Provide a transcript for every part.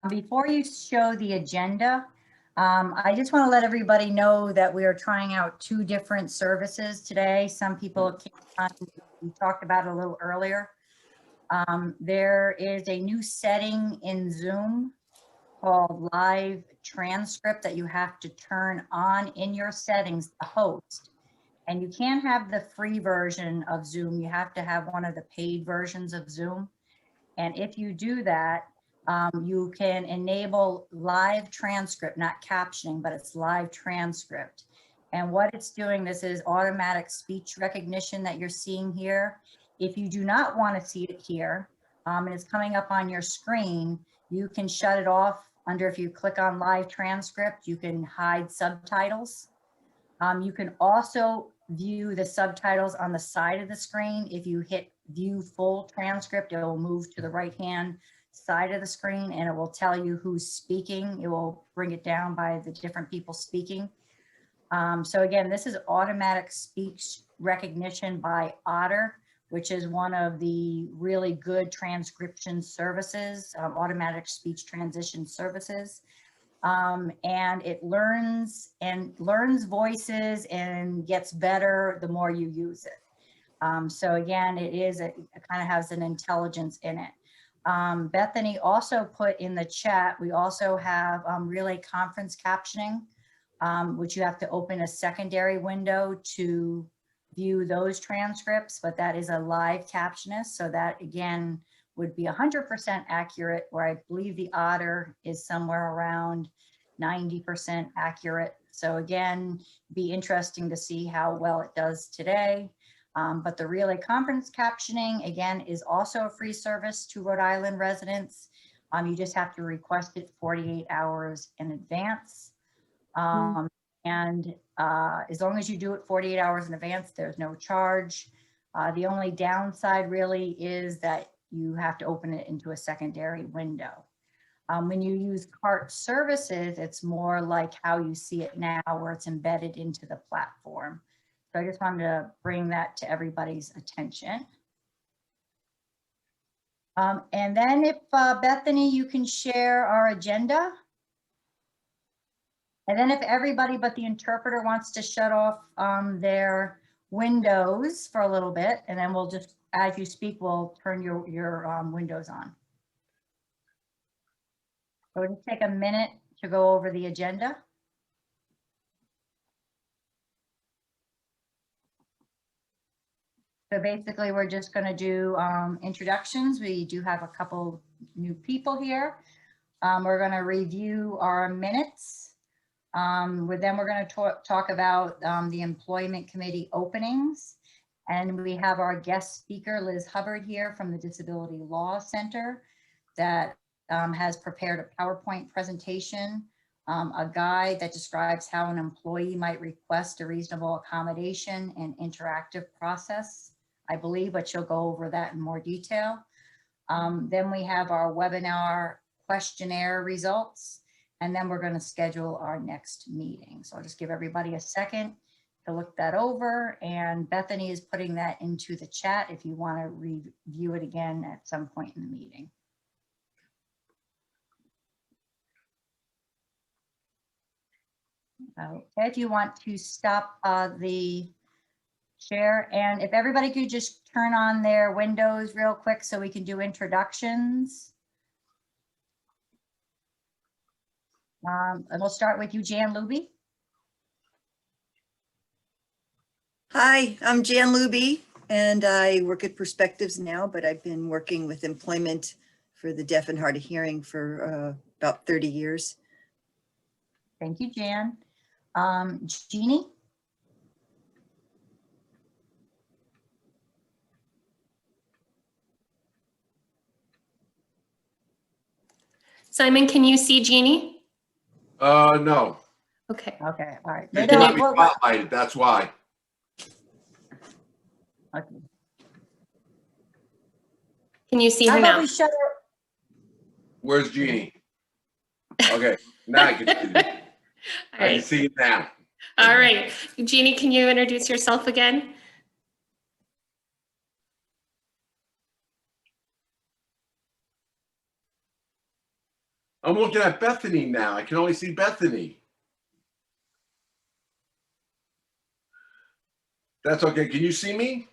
Before you show the agenda, I just want to let everybody know that we are trying out 2 different services today. Some people came on, we talked about it a little earlier. There is a new setting in Zoom called live transcript that you have to turn on in your settings, the host. And you can't have the free version of Zoom. You have to have one of the paid versions of Zoom. And if you do that, you can enable live transcript, not captioning, but it's live transcript. And what it's doing, this is automatic speech recognition that you're seeing here. If you do not want to see it here, and it's coming up on your screen, you can shut it off under, if you click on live transcript, you can hide subtitles. You can also view the subtitles on the side of the screen. If you hit view full transcript, it will move to the right-hand side of the screen and it will tell you who's speaking. It will bring it down by the different people speaking. So again, this is automatic speech recognition by Otter, which is one of the really good transcription services, automatic speech transition services. And it learns voices and gets better the more you use it. So again, it kind of has an intelligence in it. Bethany also put in the chat, we also have relay conference captioning, which you have to open a secondary window to view those transcripts, but that is a live captionist. So that again would be 100% accurate, where I believe the Otter is somewhere around 90% accurate. So again, be interesting to see how well it does today. But the relay conference captioning, again, is also a free service to Rhode Island residents. You just have to request it 48 hours in advance. And as long as you do it 48 hours in advance, there's no charge. The only downside really is that you have to open it into a secondary window. When you use cart services, it's more like how you see it now, where it's embedded into the platform. So I just wanted to bring that to everybody's attention. And then if Bethany, you can share our agenda. And then if everybody but the interpreter wants to shut off their windows for a little bit, and then we'll just, as you speak, we'll turn your windows on. So we'll just take a minute to go over the agenda. So basically, we're just going to do introductions. We do have a couple new people here. We're going to review our minutes. Then we're going to talk about the Employment Committee openings. And we have our guest speaker, Liz Hubbard, here from the Disability Law Center that has prepared a PowerPoint presentation, a guide that describes how an employee might request a reasonable accommodation and interactive process, I believe, but she'll go over that in more detail. Then we have our webinar questionnaire results, and then we're going to schedule our next meeting. So I'll just give everybody a second to look that over, and Bethany is putting that into the chat if you want to review it again at some point in the meeting. Okay, if you want to stop the share, and if everybody could just turn on their windows real quick so we can do introductions. And we'll start with you, Jan Luby. Hi, I'm Jan Luby, and I work at Perspectives now, but I've been working with employment for the deaf and hard of hearing for about 30 years. Thank you, Jan. Jeannie? Simon, can you see Jeannie? No. Okay. Okay, all right. They got me spotlighted, that's why. Okay. Can you see How her about now? we shut her? Where's Jeannie? Okay, now I can see you. I can see you now. All right. Jeannie, can you introduce yourself again? I'm looking at Bethany now. I can only see Bethany. That's okay. Can you see me?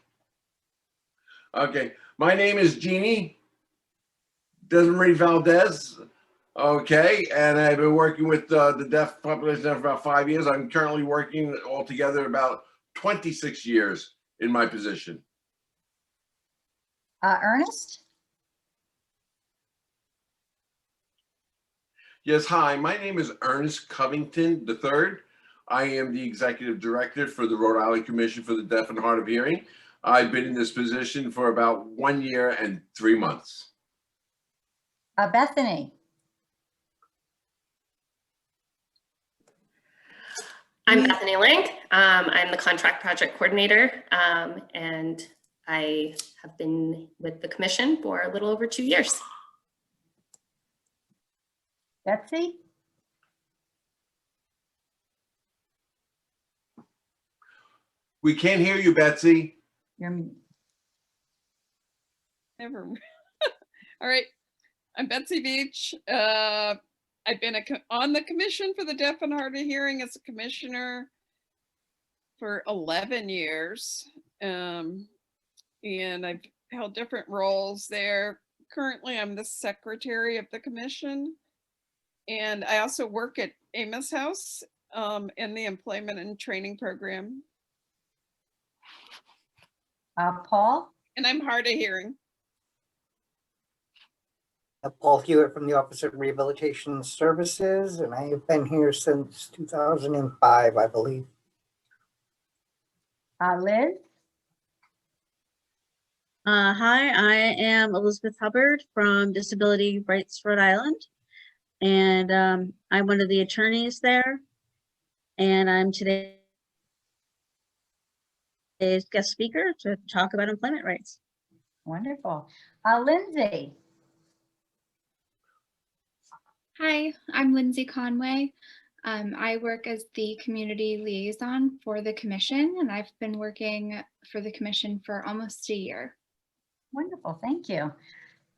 Okay. My name is Jeannie Desmarie Valdez. Okay. And I've been working with the deaf population for about 5 years. I'm currently working altogether about 26 years in my position. Ernest? Yes, hi. My name is Ernest Covington III. I am the executive director for the Rhode Island Commission for the Deaf and Hard of Hearing. I've been in this position for about 1 year and 3 months. Bethany? I'm Bethany Link. I'm the contract project coordinator, and I have been with the commission for a little over 2 years. Betsy? We can't hear you, Betsy. You're, Never. All right. I'm Betsy Beach. I've been on the commission for the deaf and hard of hearing as a commissioner for 11 years. And I've held different roles there. Currently, I'm the secretary of the commission. And I also work at Amos House in the employment and training program. Paul? And I'm hard of hearing. Paul Hewitt from the Office of Rehabilitation Services, and I have been here since 2005, I believe. Liz? Hi, I am Elizabeth Hubbard from Disability Rights Rhode Island, and I'm one of the attorneys there, and I'm today's guest speaker to talk about employment rights. Wonderful. Lindsay? Hi, I'm Lindsay Conway. I work as the community liaison for the commission, and I've been working for the commission for almost a year. Wonderful, thank you.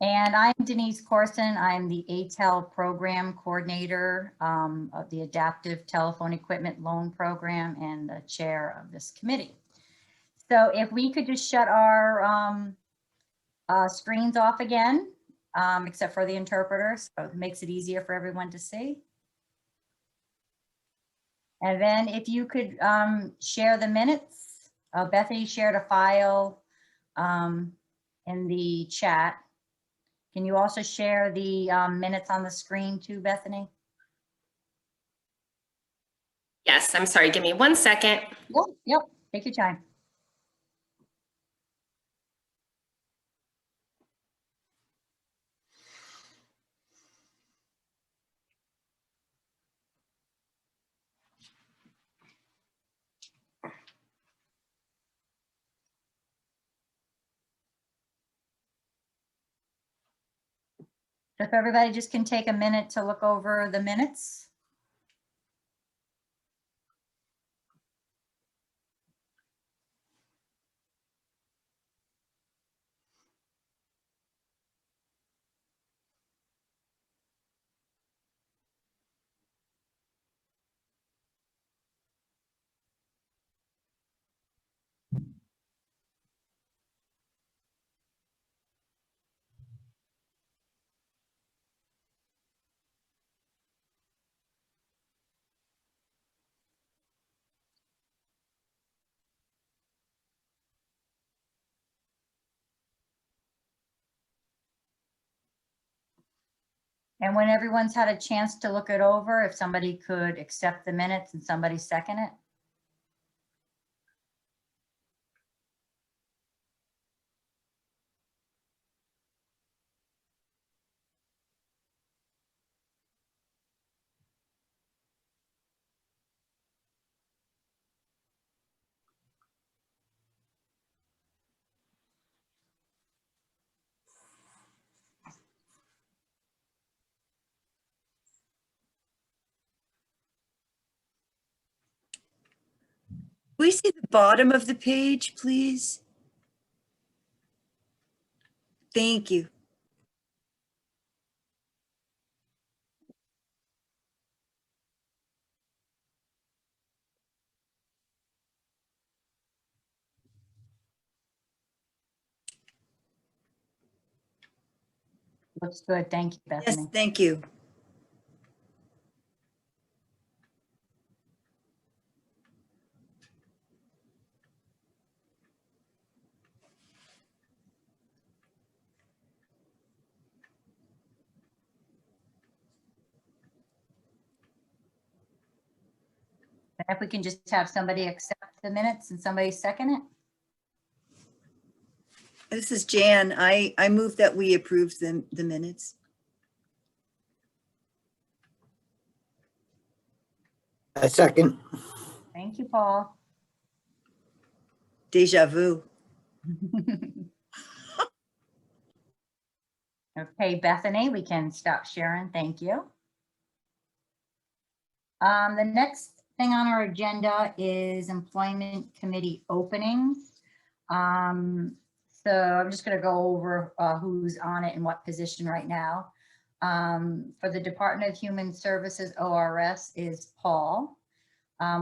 And I'm Denise Corson. I'm the ATEL program coordinator of the Adaptive Telephone Equipment Loan Program and the chair of this committee. So if we could just shut our screens off again, except for the interpreter, so it makes it easier for everyone to see. And then if you could share the minutes. Bethany shared a file in the chat. Can you also share the minutes on the screen too, Bethany? Yes, I'm sorry. Give me 1 second. Yep, take your time. If everybody just can take a minute to look over the minutes. And when everyone's had a chance to look it over, if somebody could accept the minutes and somebody second it. Can we see the bottom of the page, please? Thank you. Looks good. Thank you, Yes, Bethany. thank you. And if we can just have somebody accept the minutes and somebody second it. This is Jan. I move that we approve the minutes. I second. Thank you, Paul. Deja vu. Okay, Bethany, we can stop sharing. Thank you. The next thing on our agenda is employment committee openings. So I'm just going to go over who's on it and what position right now. For the Department of Human Services, ORS is Paul.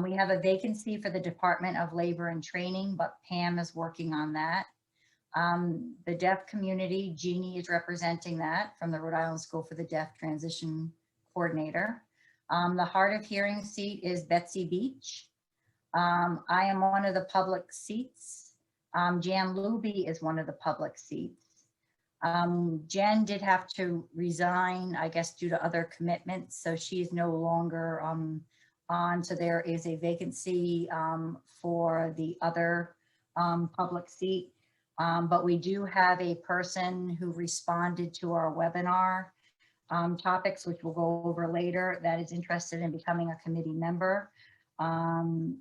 We have a vacancy for the Department of Labor and Training, but Pam is working on that. The deaf community, Jeannie is representing that from the Rhode Island School for the Deaf Transition Coordinator. The hard of hearing seat is Betsy Beach. I am one of the public seats. Jan Luby is one of the public seats. Jen did have to resign, I guess, due to other commitments, so she is no longer on. So there is a vacancy for the other public seat. But we do have a person who responded to our webinar topics, which we'll go over later, that is interested in becoming a committee member.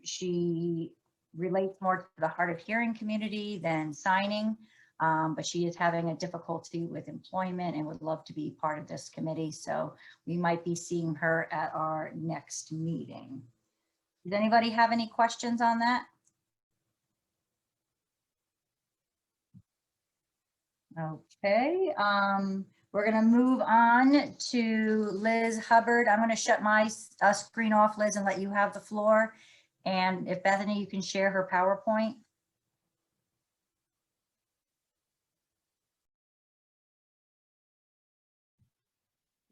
She relates more to the hard of hearing community than signing, but she is having a difficulty with employment and would love to be part of this committee. So we might be seeing her at our next meeting. Does anybody have any questions on that? Okay, we're gonna move on to Liz Hubbard. I'm gonna shut my screen off, Liz, and let you have the floor. And if Bethany, you can share her PowerPoint.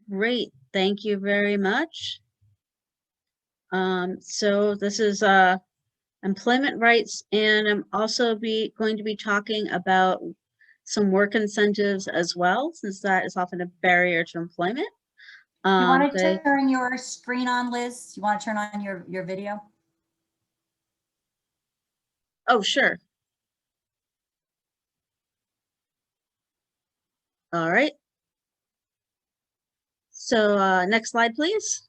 Great, thank you very much. So this is employment rights, and I'm also going to be talking about some work incentives as well, since that is often a barrier to employment. You want to they- turn your screen on, Liz? You want to turn on your video? Oh, sure. All right. So next slide, please.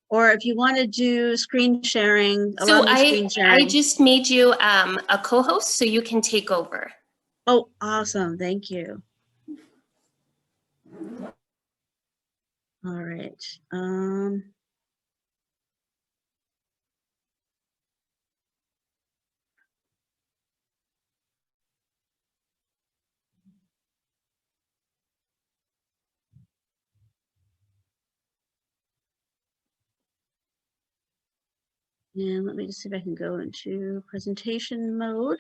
Or if you want to do screen sharing, So allow me screen I sharing. just made you a co-host so you can take over. Oh, awesome. Thank you. All right. And let me just see if I can go into presentation mode.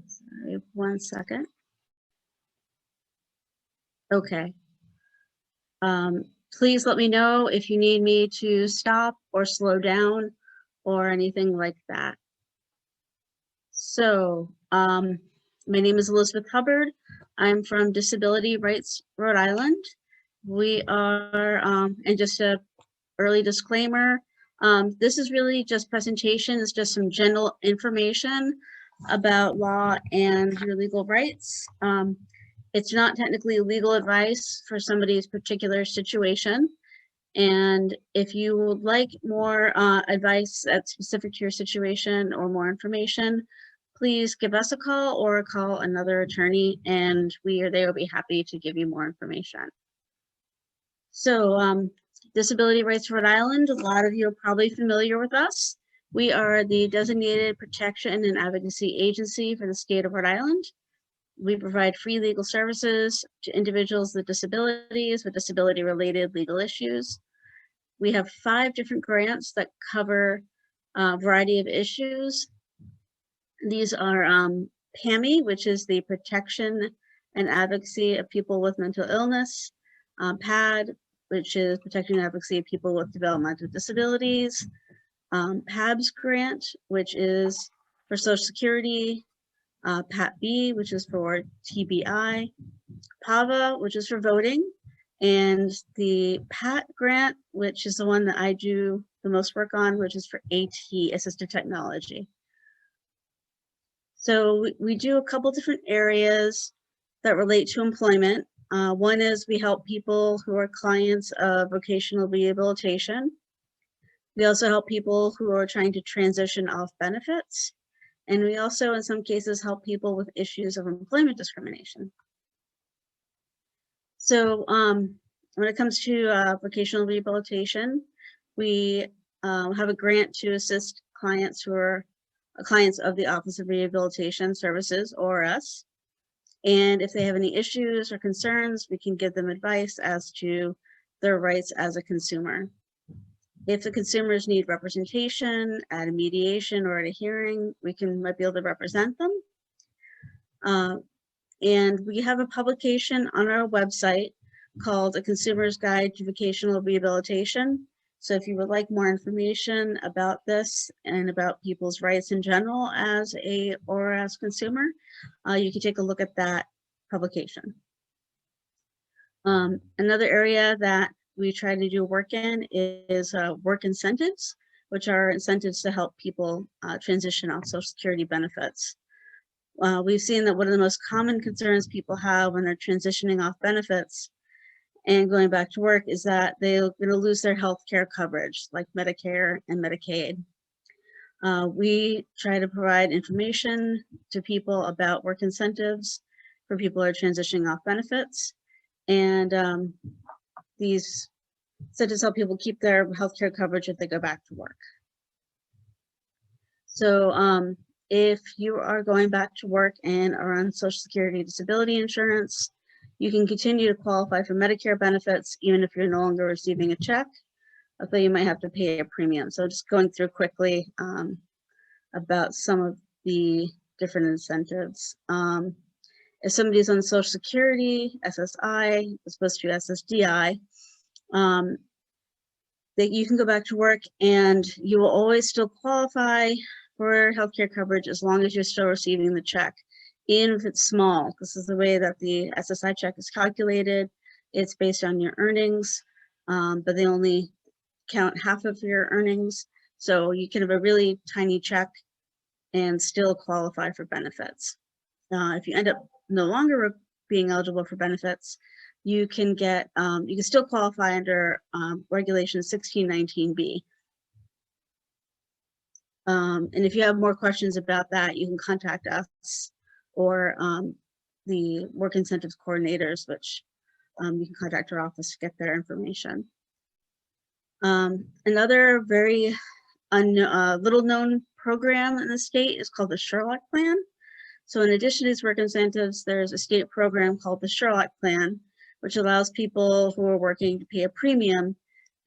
Sorry, 1 second. Okay. Please let me know if you need me to stop or slow down or anything like that. So, my name is Elizabeth Hubbard. I'm from Disability Rights, Rhode Island. We are, and just a early disclaimer, this is really just presentation. It's just some general information about law and your legal rights. It's not technically legal advice for somebody's particular situation. And if you would like more advice that's specific to your situation or more information, please give us a call or call another attorney, and they will be happy to give you more information. So Disability Rights Rhode Island, a lot of you are probably familiar with us. We are the designated protection and advocacy agency for the state of Rhode Island. We provide free legal services to individuals with disabilities with disability-related legal issues. We have 5 different grants that cover a variety of issues. These are PAMI, which is the Protection and Advocacy of People with Mental Illness, PAD, which is Protecting and Advocacy of People with Developmental Disabilities, PABS grant, which is for Social Security, PAT-B, which is for TBI, PAVA, which is for voting, and the PAT grant, which is the one that I do the most work on, which is for AT, Assistive Technology. So we do a couple different areas that relate to employment. One is we help people who are clients of vocational rehabilitation. We also help people who are trying to transition off benefits. And we also, in some cases, help people with issues of employment discrimination. So when it comes to vocational rehabilitation, we have a grant to assist clients who are clients of the Office of Rehabilitation Services, ORS. And if they have any issues or concerns, we can give them advice as to their rights as a consumer. If the consumers need representation at a mediation or at a hearing, we might be able to represent them. And we have a publication on our website called A Consumer's Guide to Vocational Rehabilitation. So if you would like more information about this and about people's rights in general as a ORS consumer, you can take a look at that publication. Another area that we try to do work in is work incentives, which are incentives to help people transition off Social Security benefits. We've seen that one of the most common concerns people have when they're transitioning off benefits and going back to work is that they're going to lose their health care coverage, like Medicare and Medicaid. We try to provide information to people about work incentives for people who are transitioning off benefits. And these incentives help people keep their health care coverage if they go back to work. So if you are going back to work and are on Social Security disability insurance, you can continue to qualify for Medicare benefits even if you're no longer receiving a check, although you might have to pay a premium. So just going through quickly about some of the different incentives. If somebody's on Social Security, SSI, as opposed to SSDI, that you can go back to work and you will always still qualify for healthcare coverage as long as you're still receiving the check, even if it's small. This is the way that the SSI check is calculated. It's based on your earnings, but they only count half of your earnings. So you can have a really tiny check and still qualify for benefits. If you end up no longer being eligible for benefits, you can get, you can still qualify under Regulation 1619B. And if you have more questions about that, you can contact us or the work incentives coordinators, which you can contact our office to get their information. Another very little known program in the state is called the Sherlock Plan. So in addition to these work incentives, there's a state program called the Sherlock Plan, which allows people who are working to pay a premium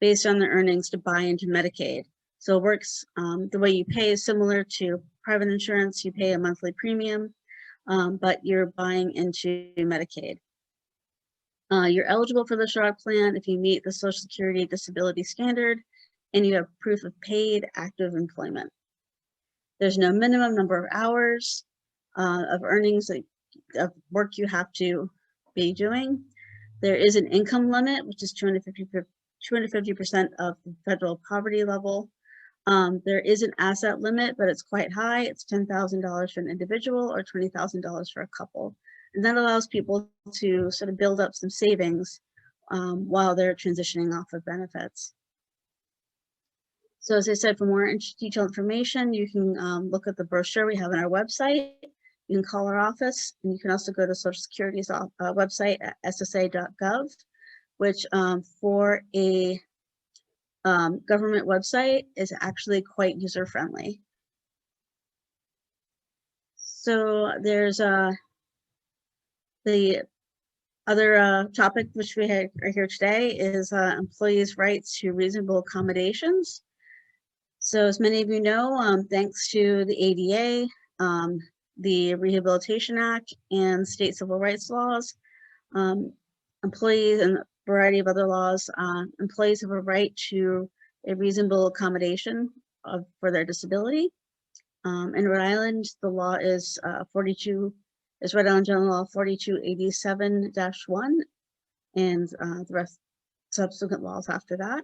based on their earnings to buy into Medicaid. So it works, the way you pay is similar to private insurance. You pay a monthly premium, but you're buying into Medicaid. You're eligible for the Sherlock Plan if you meet the Social Security disability standard and you have proof of paid active employment. There's no minimum number of hours of earnings of work you have to be doing. There is an income limit, which is 250% of the federal poverty level. There is an asset limit, but it's quite high. It's $10,000 for an individual or $20,000 for a couple. And that allows people to sort of build up some savings while they're transitioning off of benefits. So as I said, for more detailed information, you can look at the brochure we have on our website. You can call our office, and you can also go to Social Security's website at ssa.gov, which for a government website is actually quite user-friendly. So there's the Other topic which we are here today is employees' rights to reasonable accommodations. So as many of you know, thanks to the ADA, the Rehabilitation Act, and state civil rights laws, employees and a variety of other laws, employees have a right to a reasonable accommodation for their disability. In Rhode Island, the law is Rhode Island General Law 4287-1, and the rest subsequent laws after that.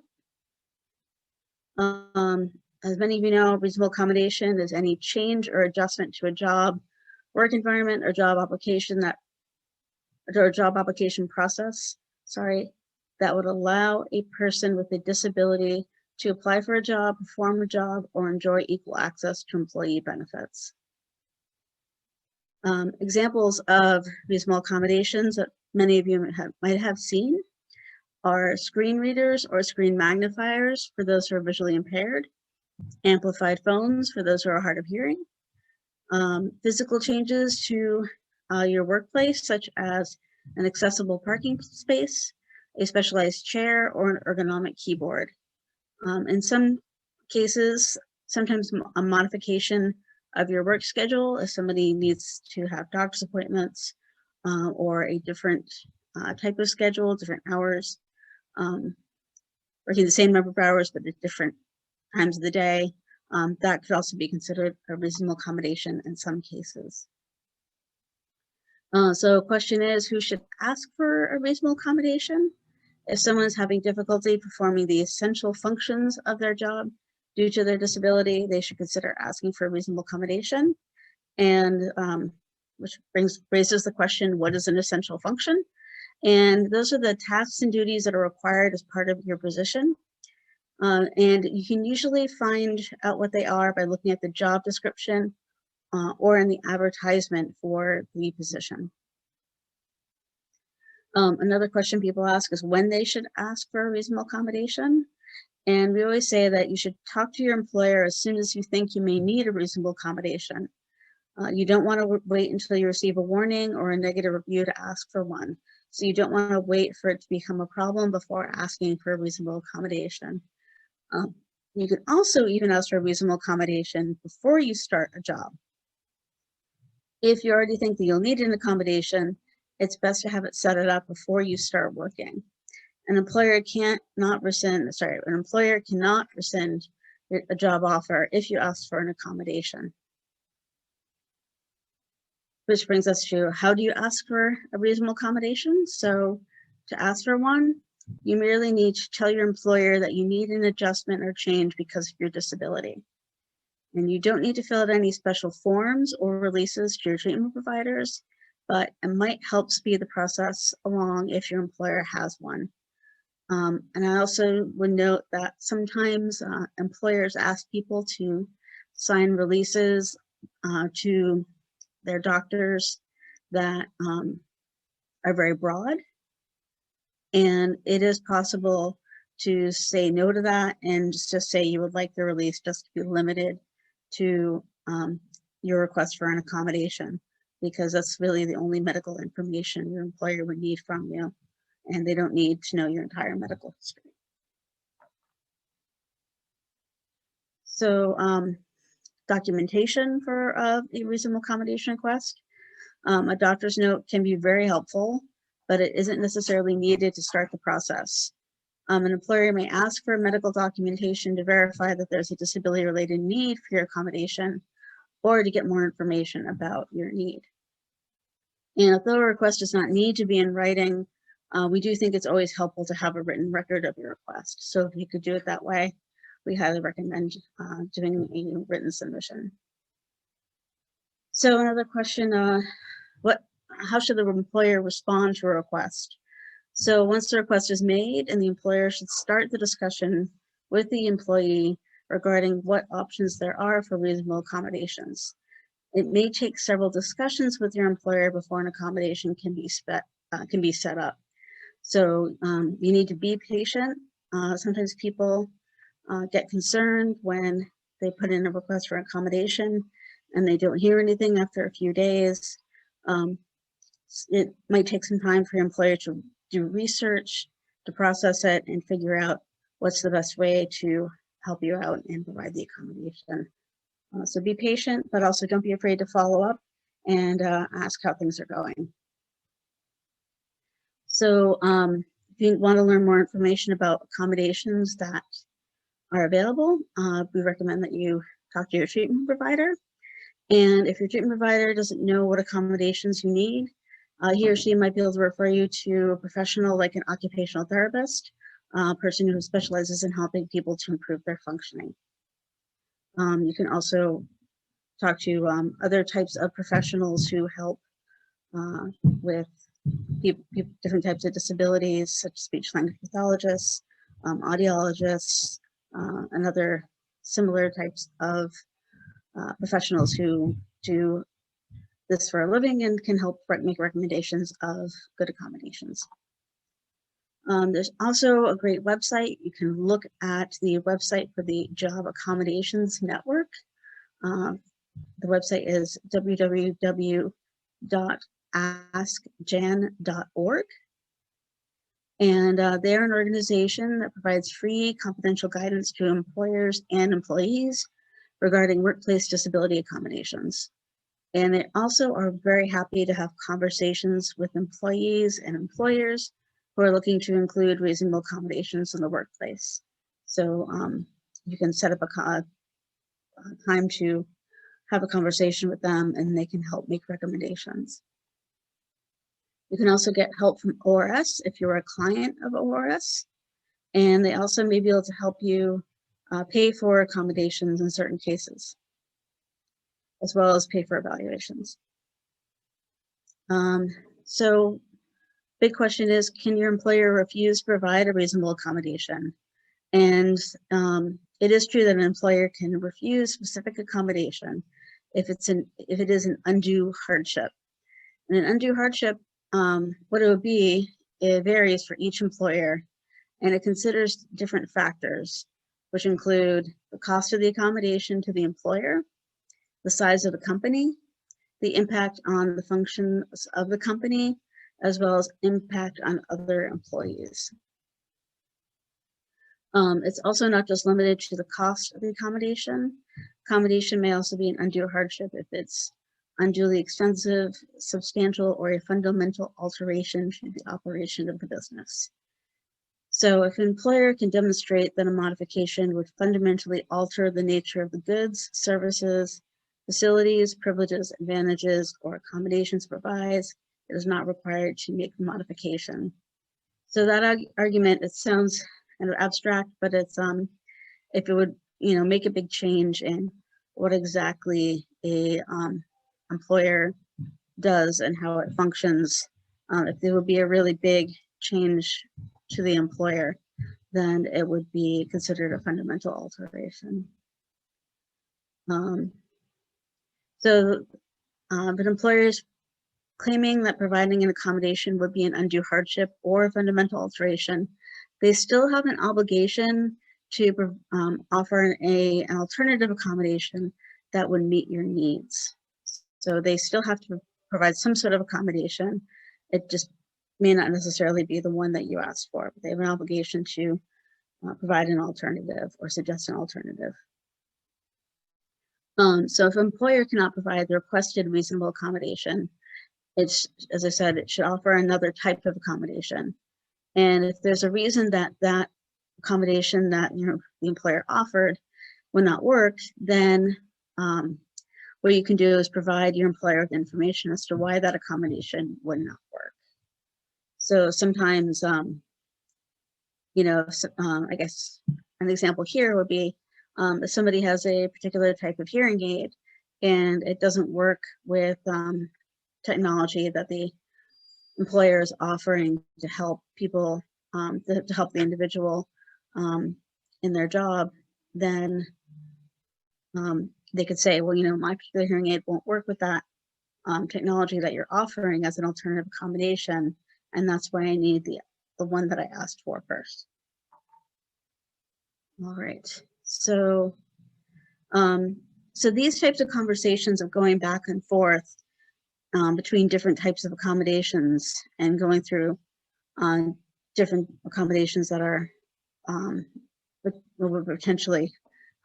As many of you know, reasonable accommodation is any change or adjustment to a job, work environment, or job application process, that would allow a person with a disability to apply for a job, perform a job, or enjoy equal access to employee benefits. Examples of reasonable accommodations that many of you might have seen are screen readers or screen magnifiers for those who are visually impaired, amplified phones for those who are hard of hearing, physical changes to your workplace, such as an accessible parking space, a specialized chair, or an ergonomic keyboard. In some cases, sometimes a modification of your work schedule if somebody needs to have doctor's appointments or a different type of schedule, different hours, working the same number of hours but at different times of the day. That could also be considered a reasonable accommodation in some cases. So the question is, who should ask for a reasonable accommodation? If someone is having difficulty performing the essential functions of their job due to their disability, they should consider asking for a reasonable accommodation. And which raises the question, what is an essential function? And those are the tasks and duties that are required as part of your position. And you can usually find out what they are by looking at the job description or in the advertisement for the position. Another question people ask is when they should ask for a reasonable accommodation. And we always say that you should talk to your employer as soon as you think you may need a reasonable accommodation. You don't want to wait until you receive a warning or a negative review to ask for one. So you don't want to wait for it to become a problem before asking for a reasonable accommodation. You can also even ask for a reasonable accommodation before you start a job. If you already think that you'll need an accommodation, it's best to have it set it up before you start working. An employer cannot rescind a job offer if you ask for an accommodation. Which brings us to, how do you ask for a reasonable accommodation? So to ask for one, you merely need to tell your employer that you need an adjustment or change because of your disability. And you don't need to fill out any special forms or releases to your treatment providers, but it might help speed the process along if your employer has one. And I also would note that sometimes employers ask people to sign releases to their doctors that are very broad. And it is possible to say no to that and just say you would like the release just to be limited to your request for an accommodation, because that's really the only medical information your employer would need from you, and they don't need to know your entire medical history. So documentation for a reasonable accommodation request. A doctor's note can be very helpful, but it isn't necessarily needed to start the process. An employer may ask for medical documentation to verify that there's a disability-related need for your accommodation or to get more information about your need. And although a request does not need to be in writing, we do think it's always helpful to have a written record of your request. So if you could do it that way, we highly recommend doing a written submission. So another question, how should the employer respond to a request? So once the request is made, and the employer should start the discussion with the employee regarding what options there are for reasonable accommodations. It may take several discussions with your employer before an accommodation can be set up. So you need to be patient. Sometimes people get concerned when they put in a request for accommodation and they don't hear anything after a few days. it might take some time for your employer to do research, to process it and figure out what's the best way to help you out and provide the accommodation. So be patient, but also don't be afraid to follow up and ask how things are going. So if you want to learn more information about accommodations that are available, we recommend that you talk to your treatment provider. And if your treatment provider doesn't know what accommodations you need, he or she might be able to refer you to a professional like an occupational therapist, a person who specializes in helping people to improve their functioning. You can also talk to other types of professionals who help with different types of disabilities, such as speech language pathologists, audiologists, and other similar types of professionals who do this for a living and can help make recommendations of good accommodations. There's also a great website. You can look at the website for the Job Accommodations Network. The website is www.askjan.org. And they're an organization that provides free confidential guidance to employers and employees regarding workplace disability accommodations. And they also are very happy to have conversations with employees and employers who are looking to include reasonable accommodations in the workplace. So you can set up a time to have a conversation with them and they can help make recommendations. You can also get help from ORS if you're a client of ORS. And they also may be able to help you pay for accommodations in certain cases, as well as pay for evaluations. So big question is, can your employer refuse to provide a reasonable accommodation? And it is true that an employer can refuse specific accommodation if it is an undue hardship. And an undue hardship, what it would be, it varies for each employer, and it considers different factors, which include the cost of the accommodation to the employer, the size of the company, the impact on the functions of the company, as well as impact on other employees. It's also not just limited to the cost of the accommodation. Accommodation may also be an undue hardship if it's unduly extensive, substantial, or a fundamental alteration to the operation of the business. So if an employer can demonstrate that a modification would fundamentally alter the nature of the goods, services, facilities, privileges, advantages, or accommodations provides, it is not required to make the modification. So that argument, it sounds kind of abstract, but it's if it would make a big change in what exactly a employer does and how it functions, if there would be a really big change to the employer, then it would be considered a fundamental alteration. But employers claiming that providing an accommodation would be an undue hardship or a fundamental alteration, they still have an obligation to offer an alternative accommodation that would meet your needs. So they still have to provide some sort of accommodation. It just may not necessarily be the one that you asked for, but they have an obligation to provide an alternative or suggest an alternative. So if an employer cannot provide the requested reasonable accommodation, it's, as I said, it should offer another type of accommodation. And if there's a reason that that accommodation that the employer offered will not work, then what you can do is provide your employer with information as to why that accommodation would not work. So sometimes, I guess an example here would be if somebody has a particular type of hearing aid and it doesn't work with technology that the employer is offering to help people, to help the individual in their job, then they could say, well, my particular hearing aid won't work with that technology that you're offering as an alternative accommodation, and that's why I need the one that I asked for first. All right, so so these types of conversations of going back and forth between different types of accommodations and going through different accommodations that are would potentially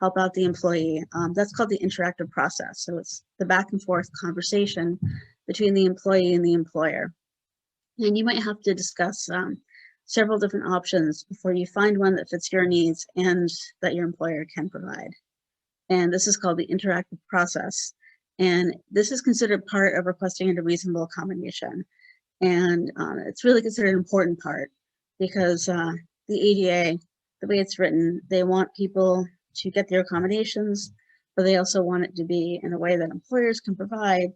help out the employee. That's called the interactive process. So it's the back and forth conversation between the employee and the employer. And you might have to discuss several different options before you find one that fits your needs and that your employer can provide. And this is called the interactive process. And this is considered part of requesting a reasonable accommodation. And it's really considered an important part because the ADA, the way it's written, they want people to get their accommodations, but they also want it to be in a way that employers can provide,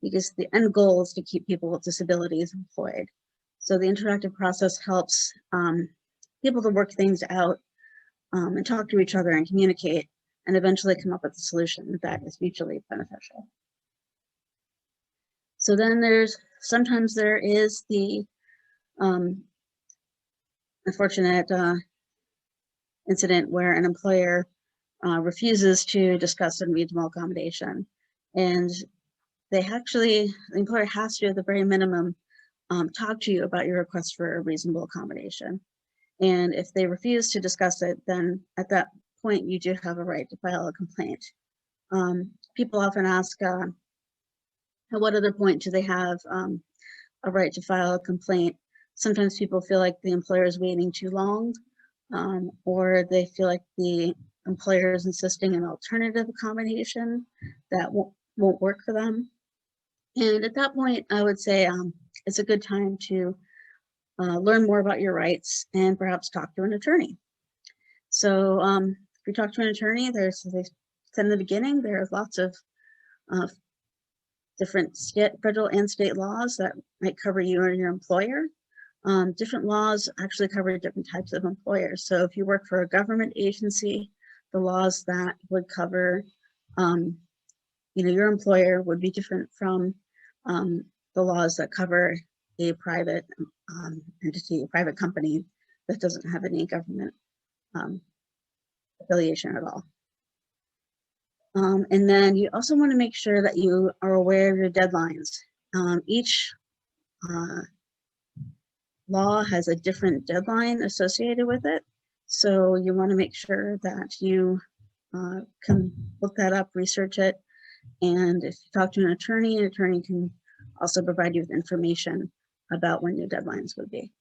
because the end goal is to keep people with disabilities employed. So the interactive process helps people to work things out and talk to each other and communicate and eventually come up with a solution that is mutually beneficial. So then sometimes there is the unfortunate incident where an employer refuses to discuss a reasonable accommodation. And the employer has to, at the very minimum, talk to you about your request for a reasonable accommodation. And if they refuse to discuss it, then at that point, you do have a right to file a complaint. People often ask, at what other point do they have a right to file a complaint? Sometimes people feel like the employer is waiting too long, or they feel like the employer is insisting an alternative accommodation that won't work for them. And at that point, I would say it's a good time to learn more about your rights and perhaps talk to an attorney. So if you talk to an attorney, as I said in the beginning, there are lots of different federal and state laws that might cover you or your employer. Different laws actually cover different types of employers. So if you work for a government agency, the laws that would cover your employer would be different from the laws that cover a private entity, a private company that doesn't have any government affiliation at all. And then you also want to make sure that you are aware of your deadlines. Each law has a different deadline associated with it. So you want to make sure that you can look that up, research it. And if you talk to an attorney can also provide you with information about when your deadlines would be.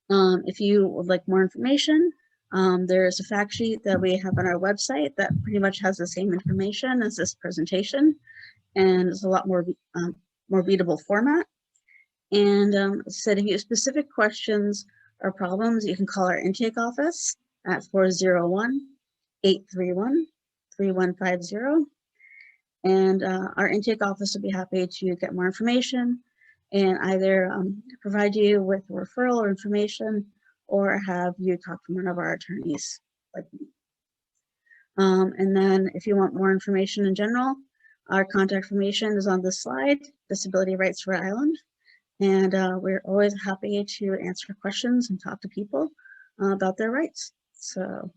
If you would like more information, there's a fact sheet that we have on our website that pretty much has the same information as this presentation, and it's a lot more readable format. And said, if you have specific questions or problems, you can call our intake office at 401-831-3150. And our intake office will be happy to get more information and either provide you with referral or information, or have you talk to one of our attorneys like me. And then if you want more information in general, our contact information is on this slide, Disability Rights Rhode Island. And we're always happy to answer questions and talk to people about their rights. So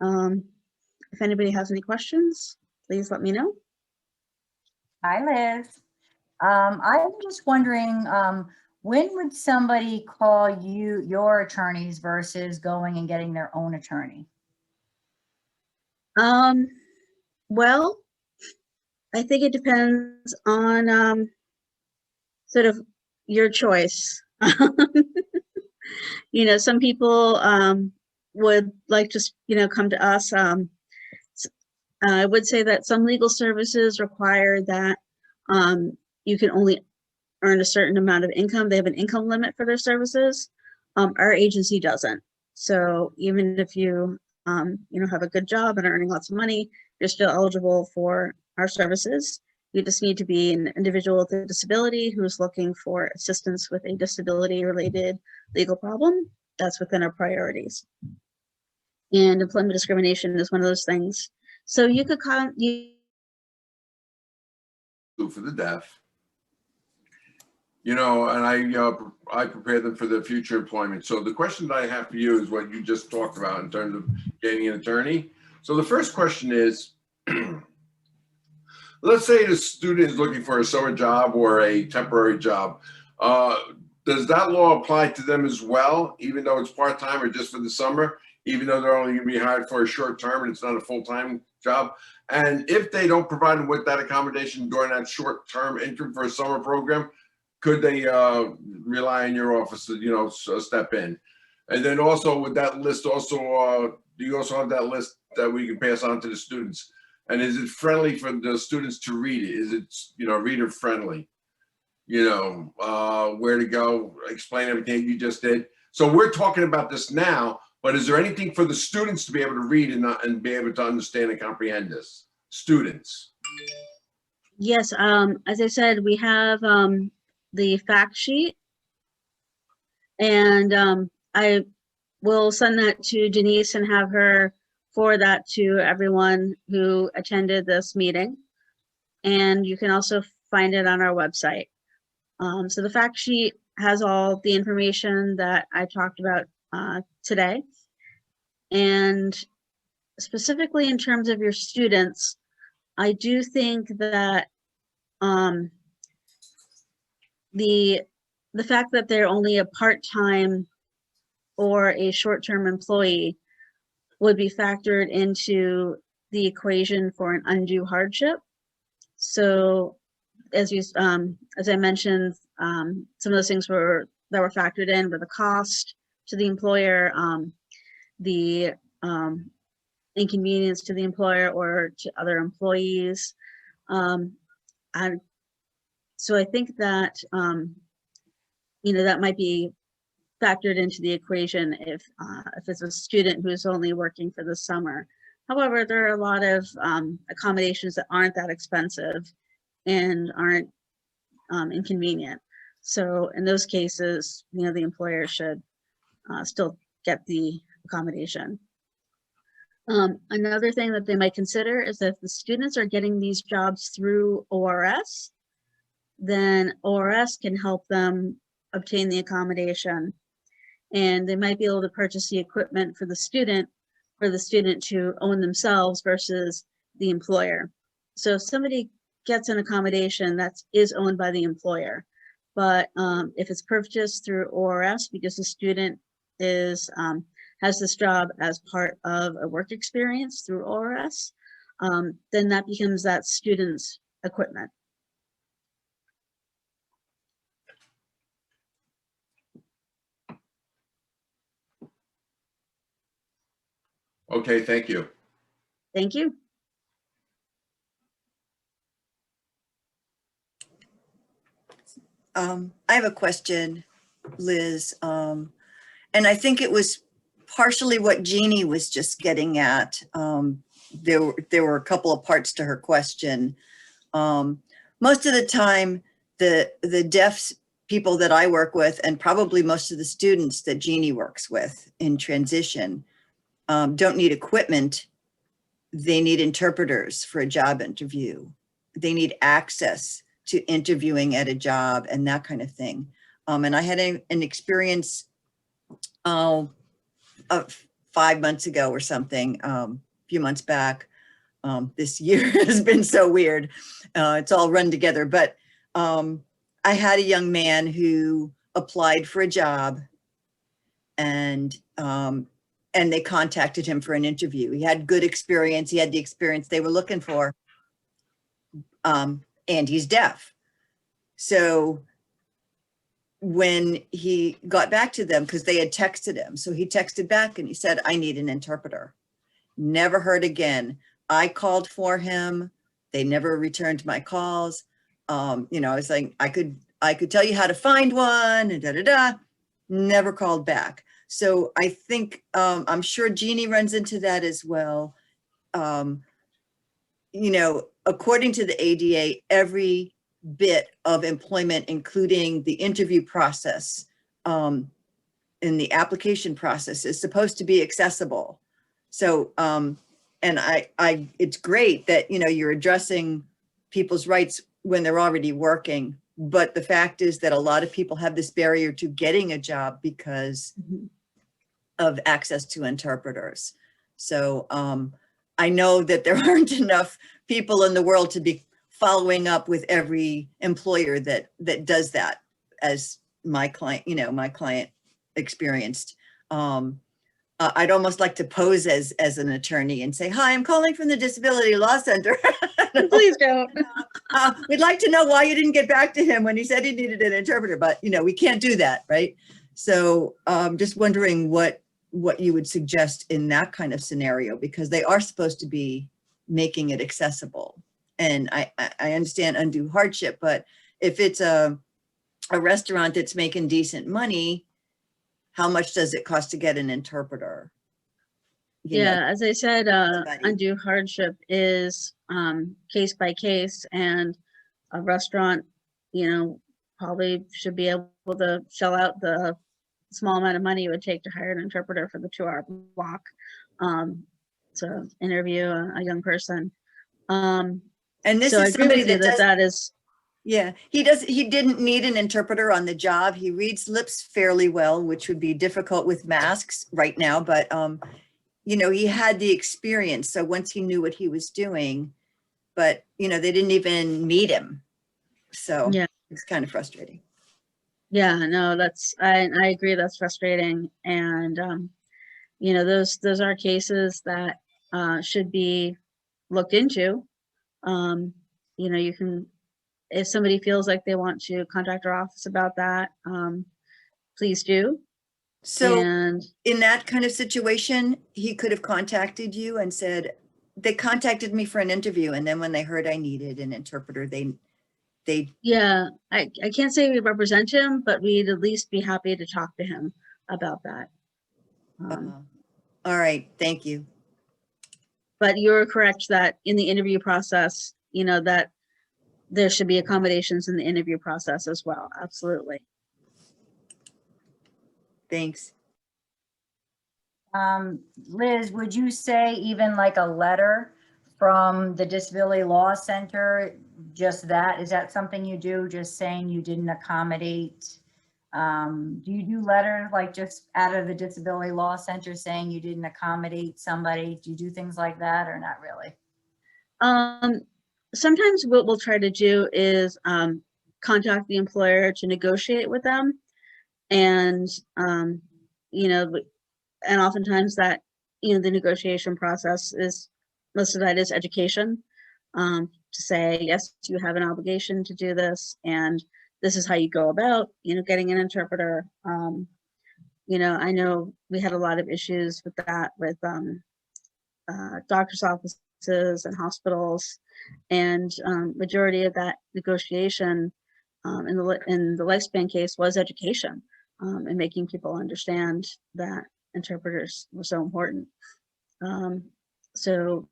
if anybody has any questions, please let me know. Hi, Liz. I'm just wondering, when would somebody call your attorneys versus going and getting their own attorney? Well, I think it depends on sort of your choice. Some people would like to, come to us. I would say that some legal services require that you can only earn a certain amount of income. They have an income limit for their services. Our agency doesn't. So even if you, have a good job and are earning lots of money, you're still eligible for our services. You just need to be an individual with a disability who's looking for assistance with a disability-related legal problem. That's within our priorities. And employment discrimination is one of those things. So you could call For the deaf, and I prepare them for their future employment. So the question that I have for you is what you just talked about in terms of getting an attorney. So the first question is, let's say the student is looking for a summer job or a temporary job. Does that law apply to them as well, even though it's part-time or just for the summer, even though they're only gonna be hired for a short term and it's not a full-time job? And if they don't provide them with that accommodation during that short-term interim for a summer program, could they rely on your office to, step in? And then also with that list also, do you also have that list that we can pass on to the students? And is it friendly for the students to read it? Is it, reader friendly? Where to go, explain everything you just did. So we're talking about this now, but is there anything for the students to be able to read and be able to understand and comprehend this? Students. Yes, as I said, we have the fact sheet, and I will send that to Denise and have her forward that to everyone who attended this meeting. And you can also find it on our website. So the fact sheet has all the information that I talked about today. And specifically in terms of your students, I do think that the fact that they're only a part-time or a short-term employee would be factored into the equation for an undue hardship. So as I mentioned, some of those things that were factored in were the cost to the employer, the inconvenience to the employer or to other employees. So I think that that might be factored into the equation if it's a student who's only working for the summer. However, there are a lot of accommodations that aren't that expensive and aren't inconvenient. So in those cases, the employer should still get the accommodation. Another thing that they might consider is that if the students are getting these jobs through ORS, then ORS can help them obtain the accommodation. And they might be able to purchase the equipment for the student to own themselves versus the employer. So if somebody gets an accommodation that is owned by the employer, but if it's purchased through ORS because the student has this job as part of a work experience through ORS, then that becomes that student's equipment. Okay, thank you. Thank you. I have a question, Liz, and I think it was partially what Jeannie was just getting at. There were a couple of parts to her question. Most of the time, the deaf people that I work with, and probably most of the students that Jeannie works with in transition, don't need equipment. They need interpreters for a job interview. They need access to interviewing at a job and that kind of thing. And I had an experience 5 months ago or something, a few months back. This year has been so weird. It's all run together, but I had a young man who applied for a job and they contacted him for an interview. He had good experience. He had the experience they were looking for. And he's deaf. So when he got back to them, because they had texted him, so he texted back and he said, I need an interpreter. Never heard again. I called for him. They never returned my calls. I was like, I could tell you how to find one and never called back. So I think, I'm sure Jeannie runs into that as well. According to the ADA, every bit of employment, including the interview process and the application process, is supposed to be accessible. So, and it's great that, you're addressing people's rights when they're already working. But the fact is that a lot of people have this barrier to getting a job because of access to interpreters. So, I know that there aren't enough people in the world to be following up with every employer that does that, as my client, my client experienced. I'd almost like to pose as an attorney and say, hi, I'm calling from the Disability Law Center. Please don't. We'd like to know why you didn't get back to him when he said he needed an interpreter, but we can't do that, right? So just wondering what you would suggest in that kind of scenario, because they are supposed to be making it accessible. And I understand undue hardship, but if it's a restaurant that's making decent money, how much does it cost to get an interpreter? Yeah, as I said, somebody. undue hardship is case by case, and a restaurant, probably should be able to shell out the small amount of money it would take to hire an interpreter for the 2-hour block to interview a young person. And this So I is agree somebody with you that that is. Yeah, he didn't need an interpreter on the job. He reads lips fairly well, which would be difficult with masks right now, but he had the experience. So once he knew what he was doing, but they didn't even meet him. So Yeah. It's kind of frustrating. Yeah, no, I agree, that's frustrating. And those are cases that should be looked into. You can, if somebody feels like they want to contact our office about that, please do. So And in that kind of situation, he could have contacted you and said, they contacted me for an interview. And then when they heard I needed an interpreter, they yeah, I can't say we represent him, but we'd at least be happy to talk to him about that. all right, thank you. But you're correct that in the interview process, that there should be accommodations in the interview process as well. Absolutely. Thanks. Liz, would you say even like a letter from the Disability Law Center, just that? Is that something you do, just saying you didn't accommodate? Do you do letters like just out of the Disability Law Center saying you didn't accommodate somebody? Do you do things like that or not really? Sometimes what we'll try to do is contact the employer to negotiate with them. And, and oftentimes that, the negotiation process is, most of that is education, to say, yes, you have an obligation to do this, and this is how you go about, getting an interpreter. I know we had a lot of issues with that with doctor's offices and hospitals, and majority of that negotiation in the lifespan case was education, and making people understand that interpreters were so important. So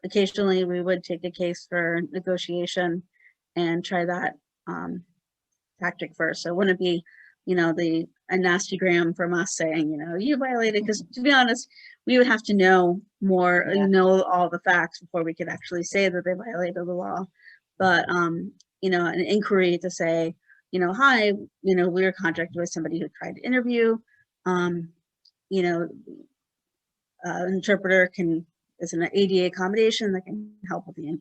occasionally we would take a case for negotiation and try that tactic first. So it wouldn't be, a nasty gram from us saying, you violated, because to be honest, we would have to know more, know all the facts before we could actually say that they violated the law. But, an inquiry to say, hi, we were contracted with somebody who tried to interview, an interpreter is an ADA accommodation that can help with the,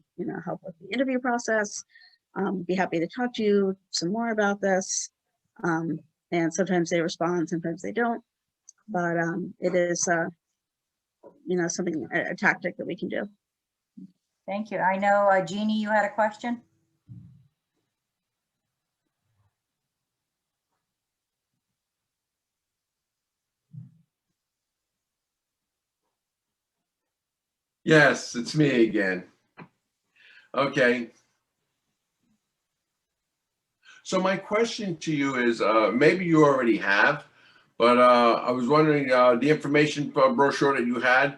interview process. Be happy to talk to you some more about this. And sometimes they respond, sometimes they don't. But it is, something, a tactic that we can do. Thank you. I know, Jeannie, you had a question? Yes, it's me again. Okay. So my question to you is, maybe you already have, but I was wondering, the information brochure that you had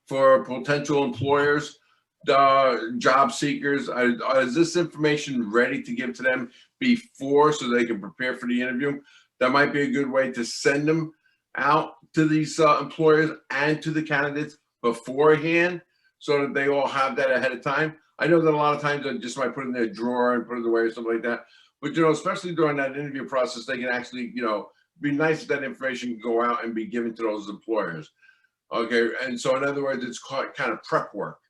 for potential employers, job seekers, is this information ready to give to them before so they can prepare for the interview? That might be a good way to send them out to these employers and to the candidates beforehand, so that they all have that ahead of time. I know that a lot of times they just might put it in their drawer and put it away or something like that. But, especially during that interview process, they can actually, be nice if that information can go out and be given to those employers. Okay. And so in other words, it's kind of prep work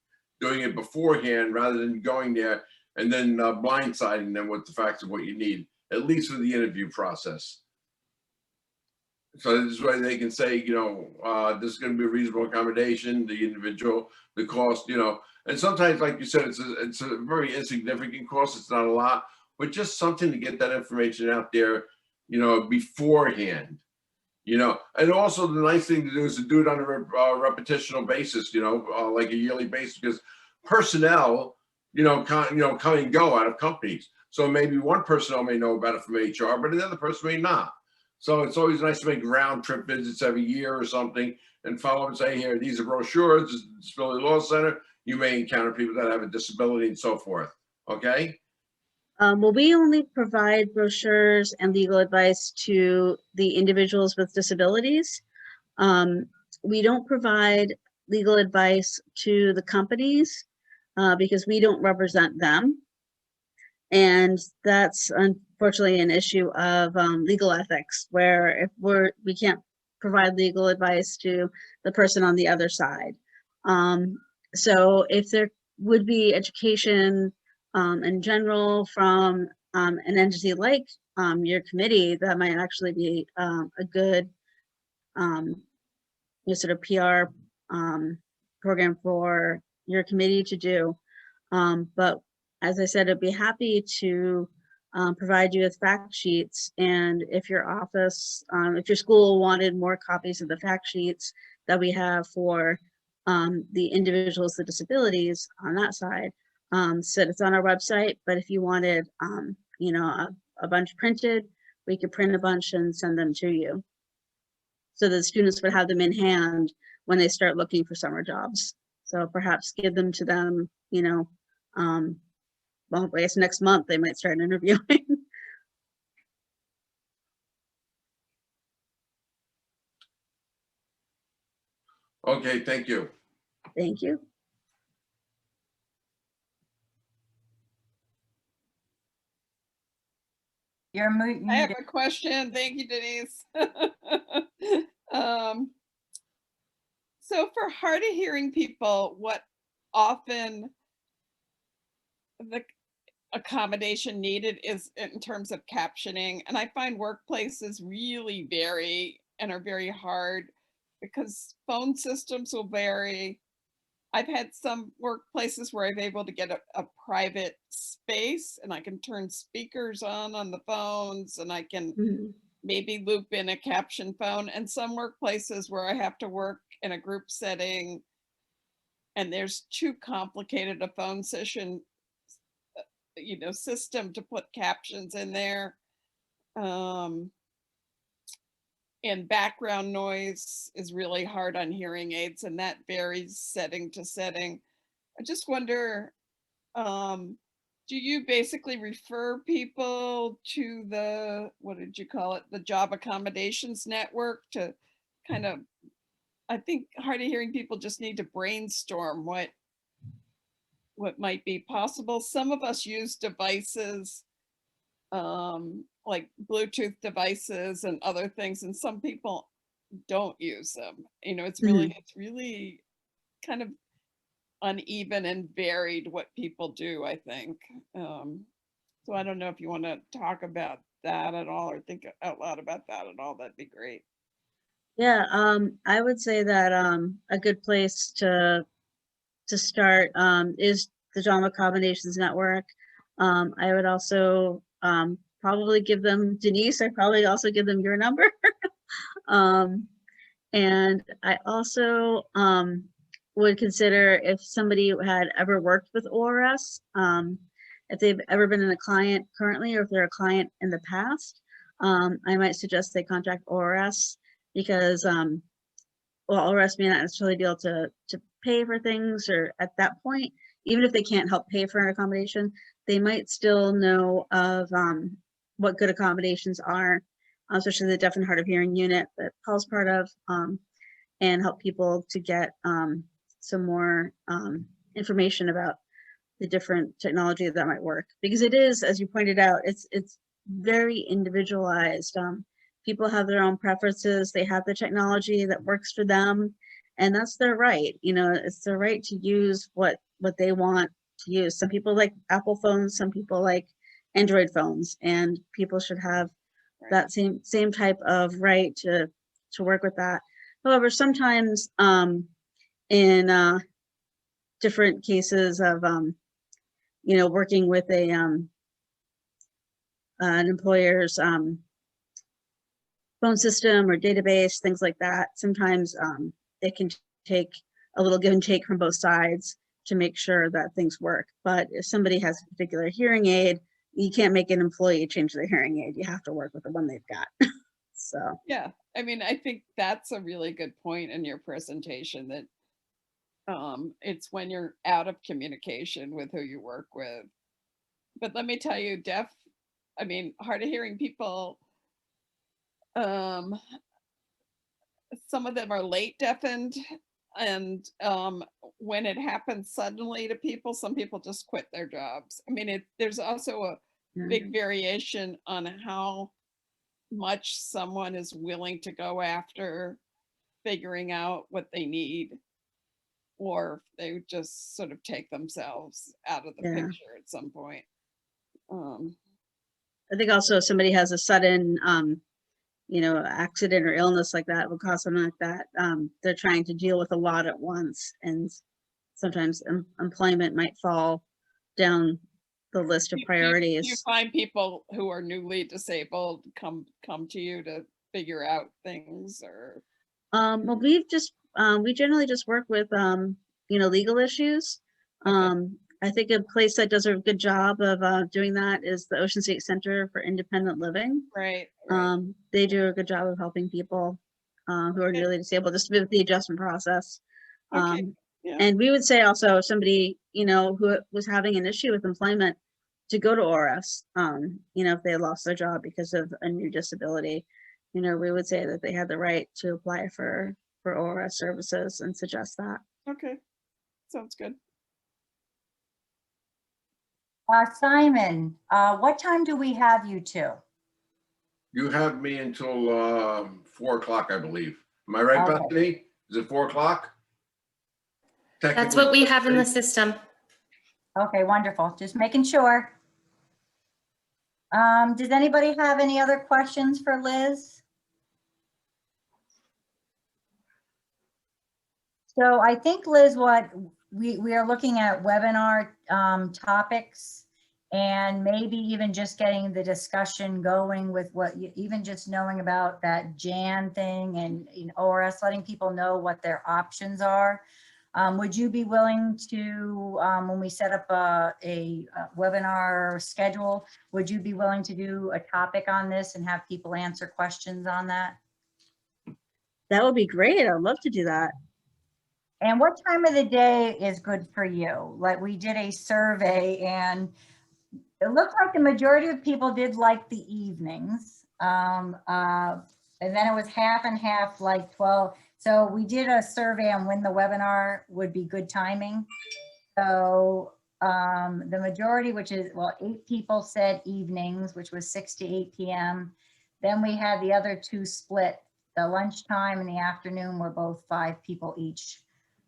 doing it beforehand rather than going there and then blindsiding them with the facts of what you need, at least for the interview process. So this way they can say, you know, this is going to be a reasonable accommodation, the individual, the cost, you know, and sometimes, like you said, it's a very insignificant cost. It's not a lot, but just something to get that information out there, you know, beforehand, you know. And also the nice thing to do is to do it on a repetitional basis, you know, like a yearly basis, because personnel, you know, come and go out of companies. So maybe one personnel may know about it from HR, but another person may not. So it's always nice to make round trip visits every year or something and follow up and say, here, these are brochures, this is the Disability Law Center. You may encounter people that have a disability and so forth. Okay. Well, we only provide brochures and legal advice to the individuals with disabilities. We don't provide legal advice to the companies because we don't represent them. And that's unfortunately an issue of legal ethics, where if we can't provide legal advice to the person on the other side. So if there would be education in general from an entity like your committee, that might actually be a good sort of PR program for your committee to do. But as I said, I'd be happy to provide you with fact sheets. And if your office, if your school wanted more copies of the fact sheets that we have for the individuals with disabilities on that side, so it's on our website. But if you wanted, you know, a bunch printed, we could print a bunch and send them to you, so the students would have them in hand when they start looking for summer jobs. So perhaps give them to them, you know, well, I guess next month they might start interviewing. Okay, thank you. Thank you. You're I have muted. a question. Thank you, Denise. So for hard of hearing people, what often the accommodation needed is in terms of captioning? And I find workplaces really vary and are very hard because phone systems will vary. I've had some workplaces where I'm able to get a private space and I can turn speakers on the phones, and I can Mhm. maybe loop in a caption phone, and some workplaces where I have to work in a group setting and there's too complicated a phone session, you know, system to put captions in there. And background noise is really hard on hearing aids, and that varies setting to setting. I just wonder, do you basically refer people to the, what did you call it, the Job Accommodations Network to kind of, I think hard of hearing people just need to brainstorm what might be possible. Some of us use devices like Bluetooth devices and other things, and some people don't use them. You know, it's really kind of uneven and varied what people do, I think. So I don't know if you want to talk about that at all or think out loud about that at all. That'd be great. Yeah, I would say that a good place to start is the Job Accommodations Network. I would also probably give them, Denise, I'd probably also give them your number. And I also would consider if somebody had ever worked with ORS, if they've ever been a client currently, or if they're a client in the past, I might suggest they contact ORS, because well, ORS may not necessarily be able to pay for things, or at that point, even if they can't help pay for an accommodation, they might still know of what good accommodations are, especially the deaf and hard of hearing unit that Paul's part of, and help people to get some more information about the different technology that might work. Because it is, as you pointed out, it's very individualized. People have their own preferences. They have the technology that works for them, And that's their right, you know, it's their right to use what they want to use. Some people like Apple phones, some people like Android phones, and people should have that same type of right to work with that. However, sometimes in different cases of you know, working with an employer's phone system or database, things like that, sometimes it can take a little give and take from both sides to make sure that things work. But if somebody has a particular hearing aid, you can't make an employee change their hearing aid. You have to work with the one they've got. So Yeah, I mean, I think that's a really good point in your presentation, that it's when you're out of communication with who you work with. But let me tell you, hard of hearing people, some of them are late deafened, and when it happens suddenly to people, some people just quit their jobs. I mean, there's also a big variation on how much someone is willing to go after figuring out what they need, or if they just sort of take themselves out of the Yeah. picture at some point. I think also if somebody has a sudden you know, accident or illness like that, would cause something like that, they're trying to deal with a lot at once, and sometimes employment might fall down the list of Do you priorities. find people who are newly disabled come to you to figure out things, or? Well, we generally just work with, you know, legal issues. I think a place that does a good job of doing that is the Ocean State Center for Independent Living. Right. They do a good job of helping people who are Okay. newly disabled, just with the adjustment process. Okay. Yeah. And we would say also, if somebody, you know, who was having an issue with employment, to go to ORS, you know, if they lost their job because of a new disability, you know, we would say that they had the right to apply for ORS services and suggest that. Okay. Sounds good. Simon, what time do we have you to? You have me until 4 o'clock, I believe. Am I right, Okay. Bethany? Is it 4 o'clock? That's what we have in the system. Okay, wonderful. Just making sure. Does anybody have any other questions for Liz? So I think, Liz, what we are looking at webinar topics, and maybe even just getting the discussion going with what you, even just knowing about that Jan thing, and you know, ORS, letting people know what their options are. Would you be willing to, when we set up a webinar schedule, would you be willing to do a topic on this and have people answer questions on that? That would be great. I'd love to do that. And what time of the day is good for you? Like, we did a survey and it looked like the majority of people did like the evenings. And then it was half and half, like 12. So we did a survey on when the webinar would be good timing. So the majority, which is, well, 8 people said evenings, which was 6 to 8 p.m. Then we had the other 2 split. The lunchtime and the afternoon were both 5 people each.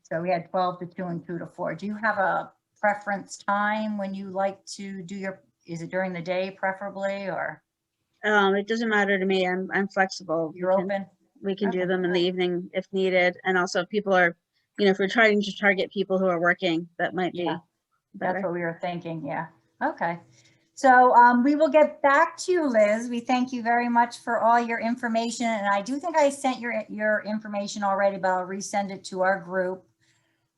So we had 12 to 2 and 2 to 4. Do you have a preference time when you like to do your, is it during the day preferably, or? It doesn't matter to me. I'm flexible. You're open? We can Okay, do them in the evening if needed. And also if people are, you know, if we're trying to target people who are working, that might be better. That's what we were thinking. Yeah. Okay. So we will get back to you, Liz. We thank you very much for all your information. And I do think I sent your information already, but I'll resend it to our group.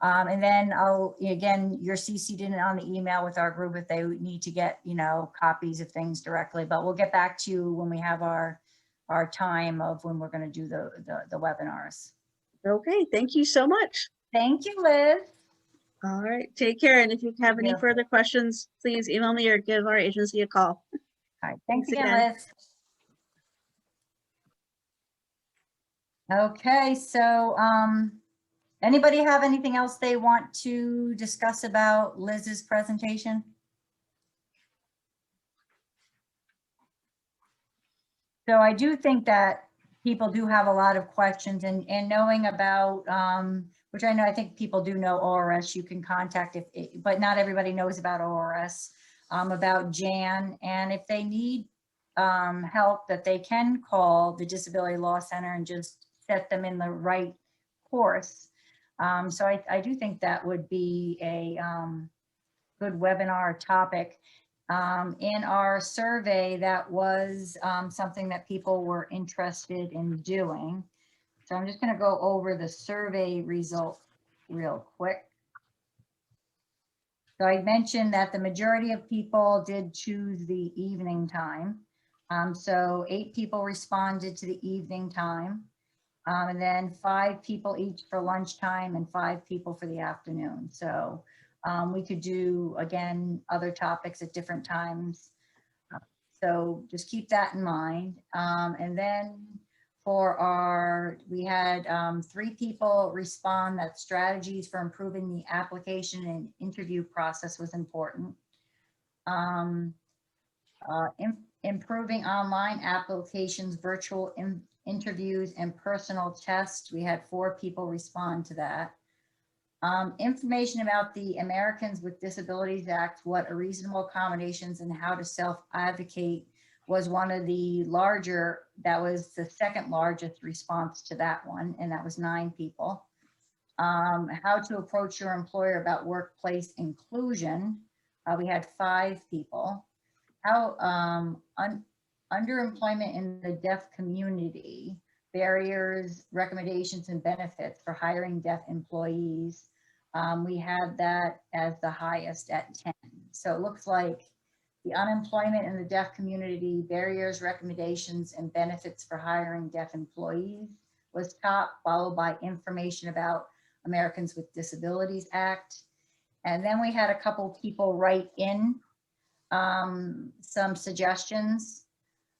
And then again, you're CC'd in on the email with our group if they need to get, you know, copies of things directly, but we'll get back to you when we have our time of when we're going to do the webinars. Okay, thank you so much. Thank you, Liz. All right, take care. And if you have any further questions, please email me or give our agency a call. All right, thanks Thanks again, Liz. Okay, so anybody have anything else they want to discuss about Liz's presentation? So I do think that people do have a lot of questions, and knowing about, which I think people do know ORS, you can contact but not everybody knows about ORS, about Jan, and if they need help, that they can call the Disability Law Center and just set them in the right course. So I do think that would be a good webinar topic. In our survey, that was something that people were interested in doing. So I'm just going to go over the survey results real quick. So I mentioned that the majority of people did choose the evening time. So 8 people responded to the evening time, and then 5 people each for lunchtime and 5 people for the afternoon. So we could do, again, other topics at different times. So just keep that in mind. And then we had 3 people respond that strategies for improving the application and interview process was important. Improving online applications, virtual interviews, and personal tests. We had 4 people respond to that. Information about the Americans with Disabilities Act, what are reasonable accommodations and how to self-advocate was one of the larger, that was the second largest response to that one, and that was 9 people. How to approach your employer about workplace inclusion, we had 5 people. How underemployment in the deaf community, barriers, recommendations, and benefits for hiring deaf employees. We had that as the highest at 10. So it looks like the unemployment in the deaf community, barriers, recommendations, and benefits for hiring deaf employees was top, followed by information about Americans with Disabilities Act. And then we had a couple people write in some suggestions.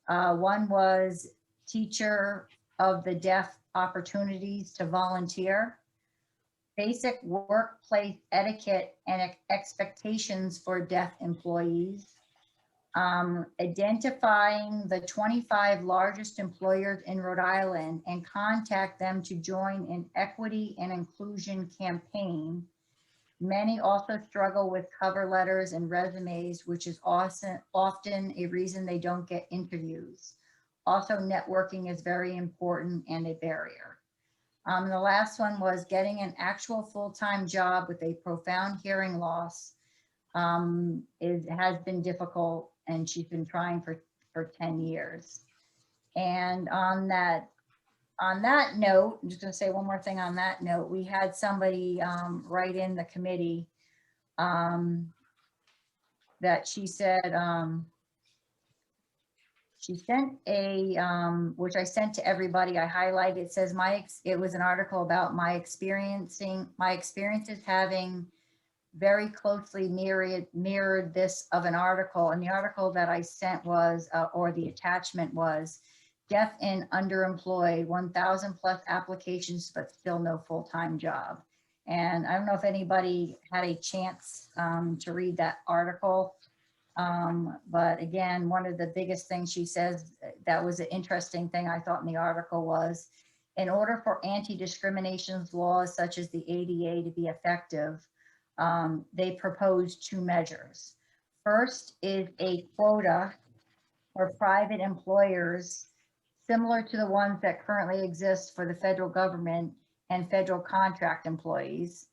One was teacher of the deaf opportunities to volunteer, basic workplace etiquette and expectations for deaf employees, identifying the 25 largest employers in Rhode Island and contact them to join an equity and inclusion campaign. Many also struggle with cover letters and resumes, which is often a reason they don't get interviews. Also, networking is very important and a barrier. The last one was getting an actual full-time job with a profound hearing loss has been difficult, and she's been trying for 10 years. And on that note, I'm just going to say one more thing on that note. We had somebody write in the committee that she said, she sent a, which I sent to everybody, I highlighted, it says, it was an article about my experiences having very closely mirrored this of an article. And the article that I sent was, or the attachment was, deaf and underemployed, 1,000 plus applications, but still no full-time job. And I don't know if anybody had a chance to read that article. But again, one of the biggest things she says that was an interesting thing I thought in the article was, in order for anti-discrimination laws such as the ADA to be effective, they proposed 2 measures. First is a quota for private employers similar to the ones that currently exist for the federal government and federal contract employees.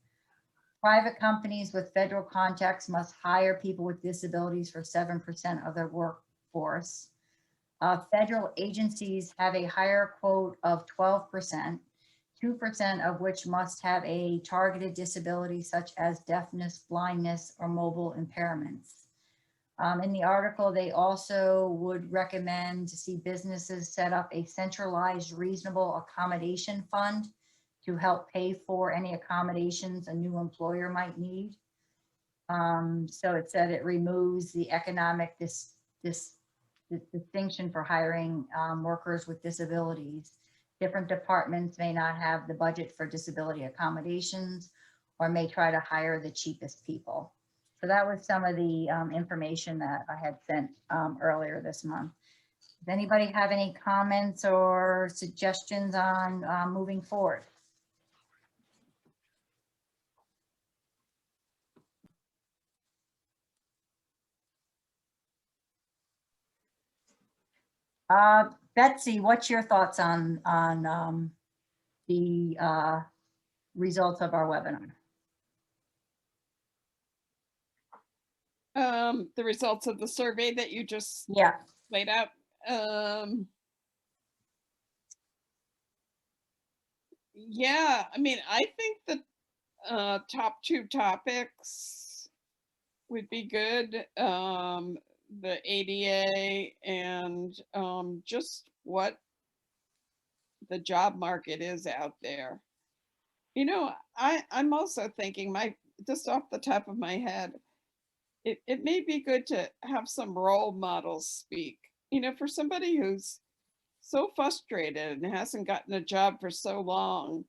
Private companies with federal contracts must hire people with disabilities for 7% of their workforce. Federal agencies have a higher quote of 12%, 2% of which must have a targeted disability such as deafness, blindness, or mobile impairments. In the article, they also would recommend to see businesses set up a centralized reasonable accommodation fund to help pay for any accommodations a new employer might need. So it said it removes the economic distinction for hiring workers with disabilities. Different departments may not have the budget for disability accommodations or may try to hire the cheapest people. So that was some of the information that I had sent earlier this month. Does anybody have any comments or suggestions on moving forward? Betsy, what's your thoughts on the results of our webinar? The results of the survey that you just Yeah, laid out. Yeah, I mean, I think the top 2 topics would be good. The ADA and just what the job market is out there. You know, I'm also thinking, just off the top of my head, it may be good to have some role models speak, you know, for somebody who's so frustrated and hasn't gotten a job for so long.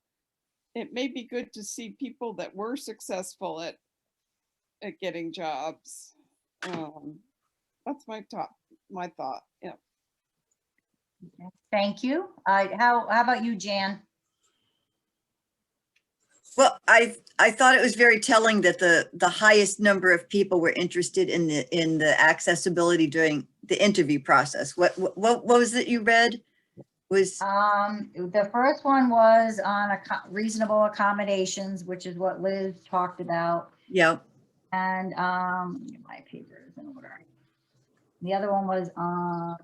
It may be good to see people that were successful at getting jobs. That's my thought. Yeah. thank you. How about you, Jan? Well, I thought it was very telling that the highest number of people were interested in the accessibility during the interview process. What was it you read? Was The first one was on reasonable accommodations, which is what Liz talked about. yeah. And let me get my papers in order. The other one was on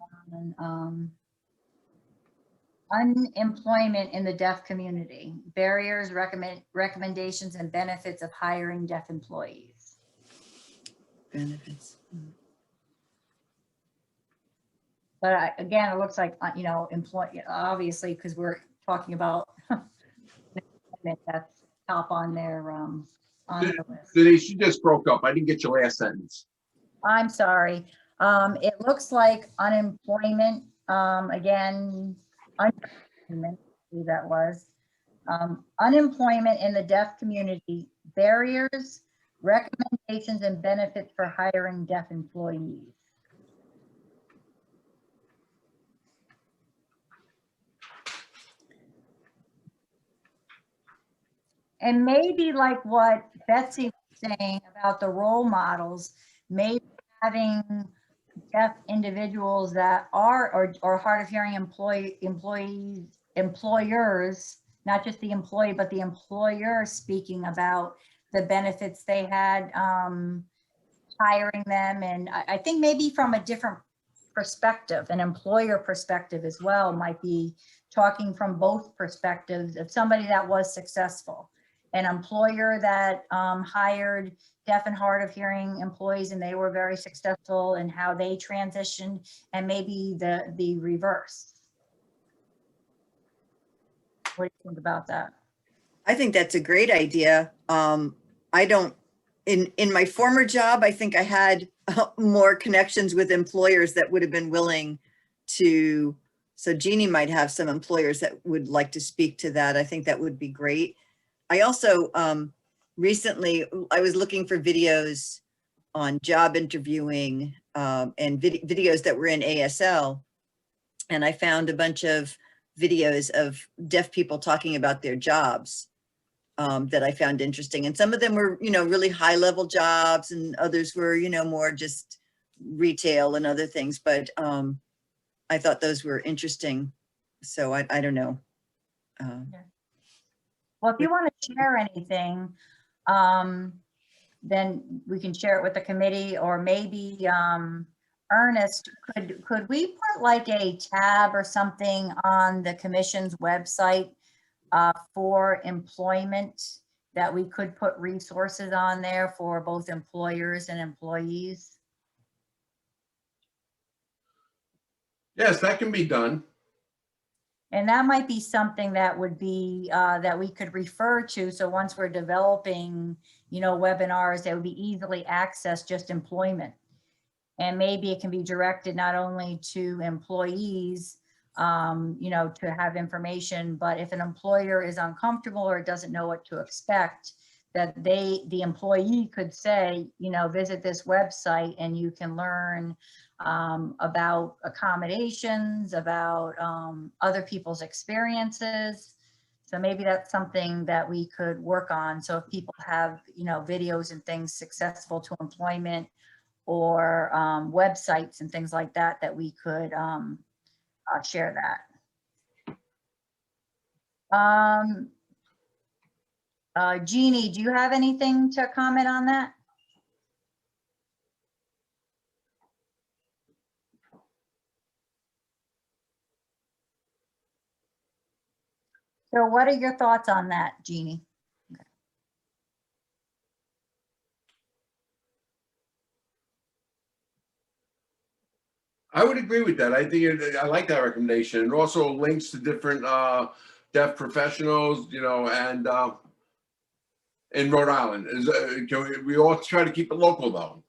unemployment in the deaf community, barriers, recommendations, and benefits of hiring deaf employees. Benefits. But again, it looks like, you know, obviously, because we're talking about that's top on their list. Denise, you just broke up. I didn't get your last sentence. I'm sorry. It looks like unemployment, again, unemployment, who that was. Unemployment in the deaf community, barriers, recommendations, and benefits for hiring deaf employees. And maybe like what Betsy was saying about the role models, maybe having deaf individuals that are or hard of hearing employers, not just the employee, but the employer speaking about the benefits they had hiring them. And I think maybe from a different perspective, an employer perspective as well, might be talking from both perspectives of somebody that was successful. An employer that hired deaf and hard of hearing employees and they were very successful in how they transitioned, and maybe the reverse. What do you think about that? I think that's a great idea. I don't, in my former job, I think I had more connections with employers that would have been willing to, so Jeannie might have some employers that would like to speak to that. I think that would be great. I also, recently, I was looking for videos on job interviewing and videos that were in ASL. And I found a bunch of videos of deaf people talking about their jobs that I found interesting. And some of them were, you know, really high level jobs, and others were, you know, more just retail and other things. But I thought those were interesting. So I don't know. Well, if you want to share anything, then we can share it with the committee, or maybe Ernest, could we put like a tab or something on the commission's website for employment, that we could put resources on there for both employers and employees? Yes, that can be done. And that might be something that would be, that we could refer to. So once we're developing, you know, webinars, that would be easily accessed, just employment. And maybe it can be directed not only to employees, you know, to have information, but if an employer is uncomfortable or doesn't know what to expect, that the employee could say, you know, visit this website and you can learn about accommodations, about other people's experiences. So maybe that's something that we could work on. So if people have, you know, videos and things successful to employment, or websites and things like that, that we could share that. Jeannie, do you have anything to comment on that? So what are your thoughts on that, Jeannie? I would agree with that. I think I like that recommendation, and also links to different deaf professionals, you know, and in Rhode Island. We all try to keep it local, though.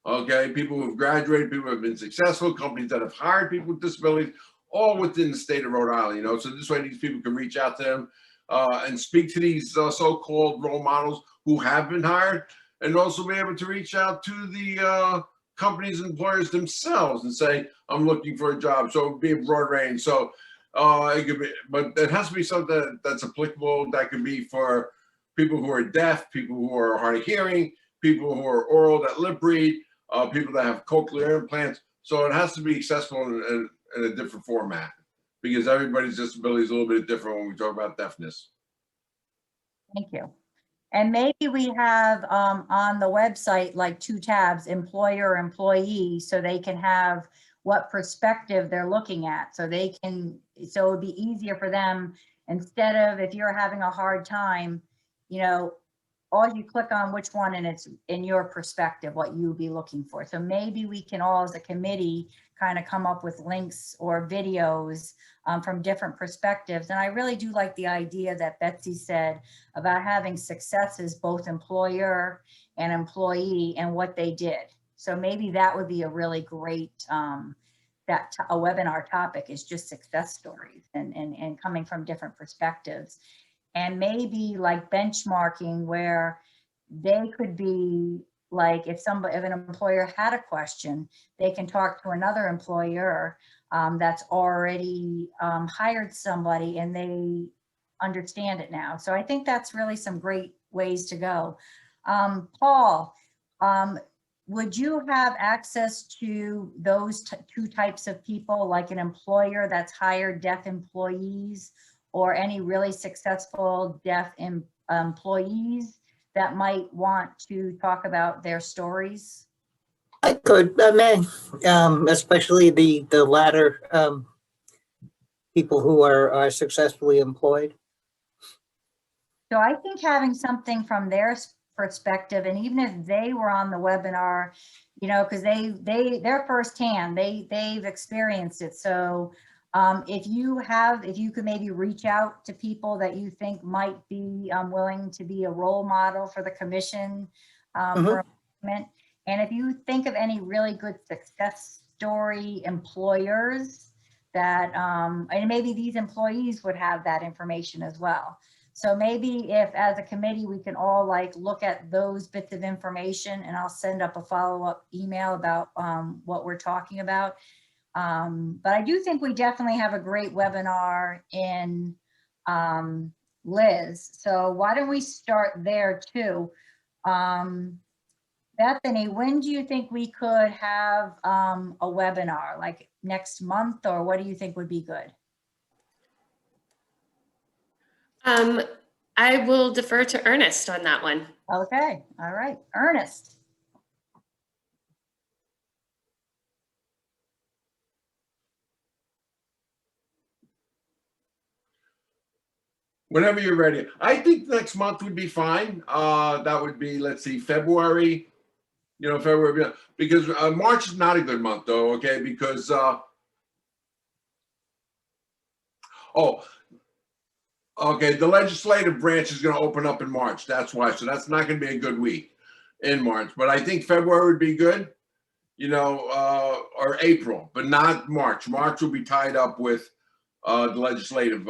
Okay, people who have graduated, people who have been successful, companies that have hired people with disabilities, all within the state of Rhode Island. You know, so this way these people can reach out to them and speak to these so-called role models who have been hired, and also be able to reach out to the companies and employers themselves and say, I'm looking for a job. So it would be a broad range. So it could be, but it has to be something that's applicable. That could be for people who are deaf, people who are hard of hearing, people who are oral that lip read, people that have cochlear implants. So it has to be accessible in a different format, because everybody's disability is a little bit different when we talk about deafness. Thank you. And maybe we have on the website like 2 tabs, employer, employee, so they can have what perspective they're looking at. So they can, so it would be easier for them, instead of, if you're having a hard time, you know, all you click on which one and it's in your perspective, what you would be looking for. So maybe we can all as a committee kind of come up with links or videos from different perspectives. And I really do like the idea that Betsy said about having successes, both employer and employee, and what they did. So maybe that would be a really great, a webinar topic, is just success stories and coming from different perspectives. And maybe like benchmarking, where they could be like, if an employer had a question, they can talk to another employer that's already hired somebody and they understand it now. So I think that's really some great ways to go. Paul, would you have access to those 2 types of people, like an employer that's hired deaf employees, or any really successful deaf employees that might want to talk about their stories? I could, I may, especially the latter people who are successfully employed. So I think having something from their perspective, and even if they were on the webinar, you know, because they're firsthand, they've experienced it. So if you could maybe reach out to people that you think might be willing to be a role model for the commission for employment. And if you think of any really good success story employers that, and maybe these employees would have that information as well. So maybe if as a committee, we can all like look at those bits of information, and I'll send up a follow-up email about what we're talking about. But I do think we definitely have a great webinar in Liz. So why don't we start there too? Bethany, when do you think we could have a webinar, like next month, or what do you think would be good? I will defer to Ernest on that one. Okay, all right, Ernest. Whenever you're ready. I think next month would be fine. That would be, let's see, February. You know, February, because March is not a good month though, okay? Because, okay, the legislative branch is gonna open up in March, that's why. So that's not gonna be a good week in March, but I think February would be good, you know, or April, but not March. March will be tied up with the legislative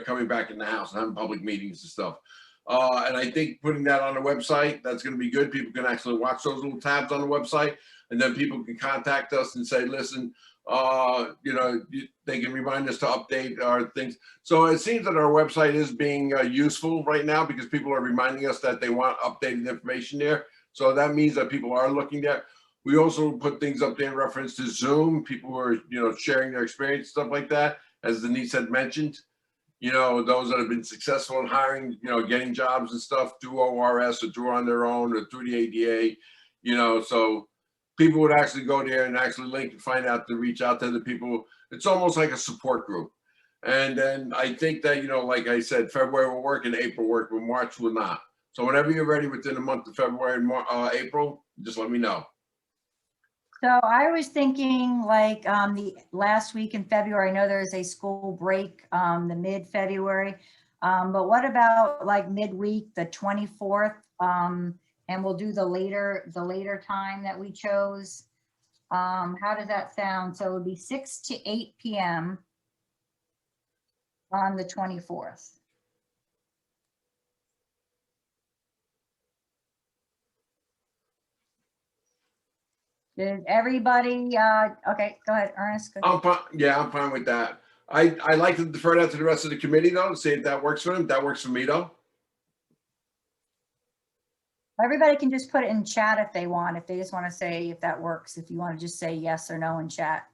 coming back in the House and having public meetings and stuff. And I think putting that on the website, that's going to be good. People can actually watch those little tabs on the website, and then people can contact us and say, listen, they can remind us to update our things. So it seems that our website is being useful right now because people are reminding us that they want updated information there. So that means that people are looking there. We also put things up there in reference to Zoom. People who are, sharing their experience, stuff like that, as Denise had mentioned. Those that have been successful in hiring, getting jobs and stuff through ORS or through on their own or through the ADA, so people would actually go there and actually link and find out to reach out to the people. It's almost like a support group. And then I think that, like I said, February will work and April work, but March will not. So whenever you're ready within the month of February and April, just let me know. So I was thinking like the last week in February. I know there's a school break the mid-February, but what about like midweek, the 24th? And we'll do the later time that we chose. How does that sound? So it would be 6 to 8 p.m. on the 24th. Did everybody, okay, go ahead, Ernest. I'm fine with that. I like to defer that to the rest of the committee though, and see if that works for them. That works for me though. Everybody can just put it in chat if they want, if they just want to say if that works, if you want to just say yes or no in chat.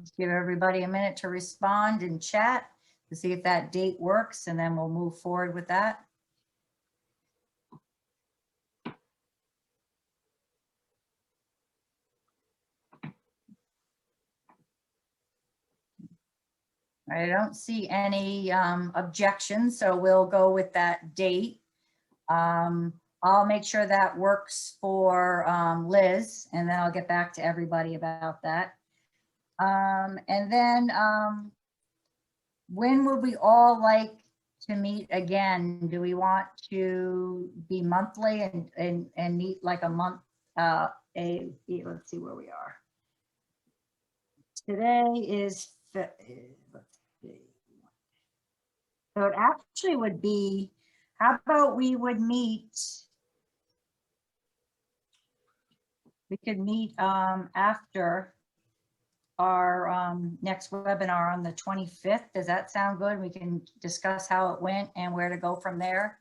Just give everybody a minute to respond in chat to see if that date works, and then we'll move forward with that. I don't see any objections, so we'll go with that date. I'll make sure that works for Liz, and then I'll get back to everybody about that. And then when would we all like to meet again? Do we want to be monthly and meet like a month? Let's see where we are. Today is, let's see. So it actually would be, how about we would meet, we could meet after our next webinar on the 25th. Does that sound good? We can discuss how it went and where to go from there.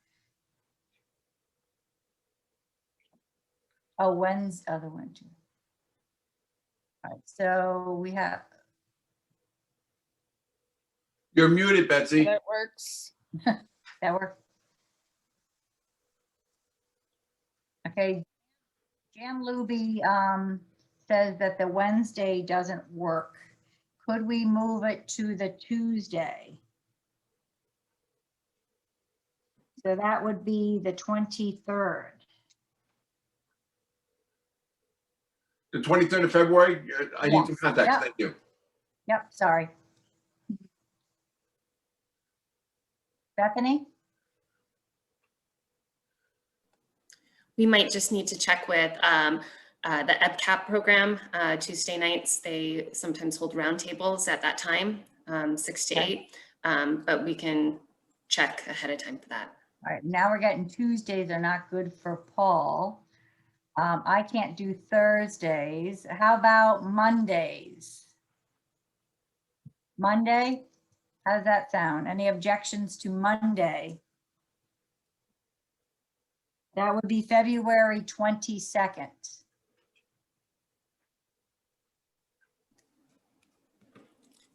Oh, Wednesday, other one too. All right, so we have. You're muted, Betsy. That works. That works. Okay. Jan Luby says that the Wednesday doesn't work. Could we move it to the Tuesday? So that would be the 23rd. The 23rd of February, I need some contacts. Yep. Thank you. Yep, sorry. Bethany? We might just need to check with the EBCAP program. Tuesday nights, they sometimes hold roundtables at that time, 6 to 8, but we can check ahead of time for that. All right, now we're getting Tuesdays are not good for Paul. I can't do Thursdays. How about Mondays? Monday? How does that sound? Any objections to Monday? That would be February 22nd.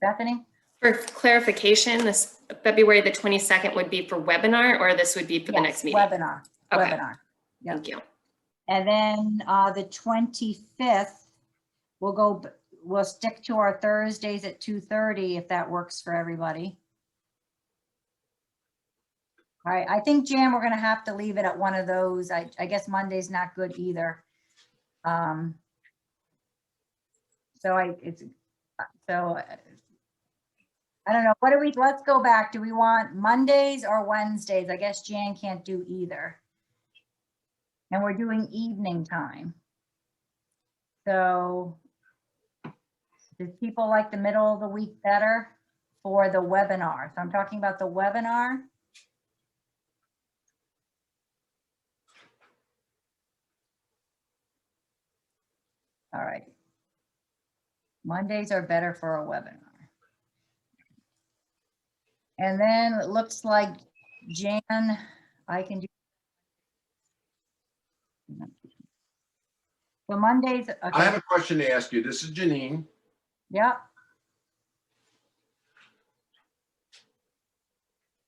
Bethany? For clarification, this February the 22nd would be for webinar, or this would be for the next meeting? Webinar. Okay. Webinar. Yep. Thank you. And then the 25th, we'll stick to our Thursdays at 2:30 if that works for everybody. All right, I think, Jan, we're gonna have to leave it at one of those. I guess Monday's not good either. I don't know. Let's go back. Do we want Mondays or Wednesdays? I guess Jan can't do either. And we're doing evening time. So do people like the middle of the week better for the webinar? So I'm talking about the webinar. All right. Mondays are better for a webinar. And then it looks like Jan, I can do. So Mondays, I have okay, a question to ask you. This is Janine. yeah,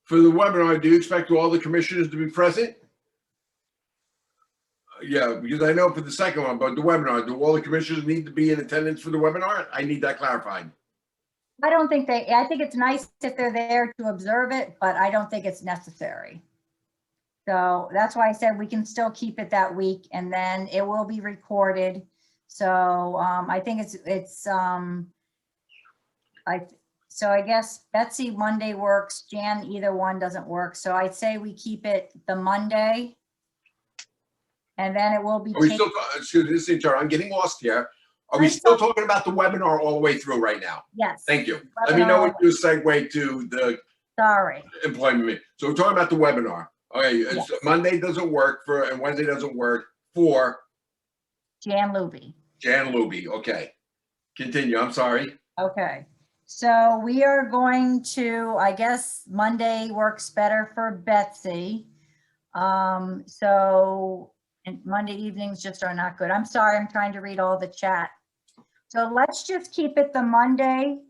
For the webinar, do you expect all the commissioners to be present? Yeah, because I know for the second one, but the webinar, do all the commissioners need to be in attendance for the webinar? I need that clarified. I don't think I think it's nice if they're there to observe it, but I don't think it's necessary. So that's why I said we can still keep it that week and then it will be recorded. So I think so I guess Betsy, Monday works, Jan, either one doesn't work. So I'd say we keep it the Monday. And then it will be Are we changed. still, excuse me, this is I'm getting lost here. Are we I'm still sorry. talking about the webinar all the way through right now? Yes. Thank you. Let me know Webinar. when you segue to the Sorry. employment meeting. So we're talking about the webinar. Okay, Yes. Monday doesn't work for, and Wednesday doesn't work for Jan Luby. Jan Luby. Okay, continue. I'm sorry. Okay. So we are going to, I guess Monday works better for Betsy. And Monday evenings just are not good. I'm sorry, I'm trying to read all the chat. So let's just keep it the Monday.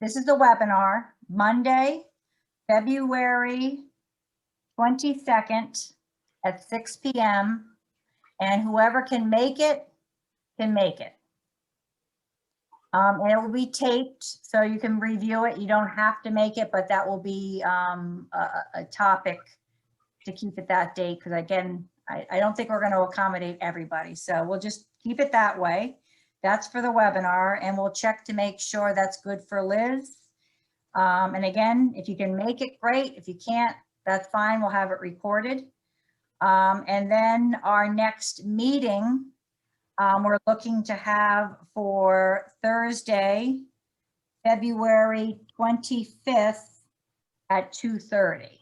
This is the webinar, Monday, February 22nd at 6 p.m. And whoever can make it, can make it. And it will be taped, so you can review it. You don't have to make it, but that will be a topic to keep it that date, because again, I don't think we're going to accommodate everybody. So we'll just keep it that way. That's for the webinar, and we'll check to make sure that's good for Liz. And again, if you can make it, great. If you can't, that's fine. We'll have it recorded. And then our next meeting, we're looking to have for Thursday, February 25th at 2:30.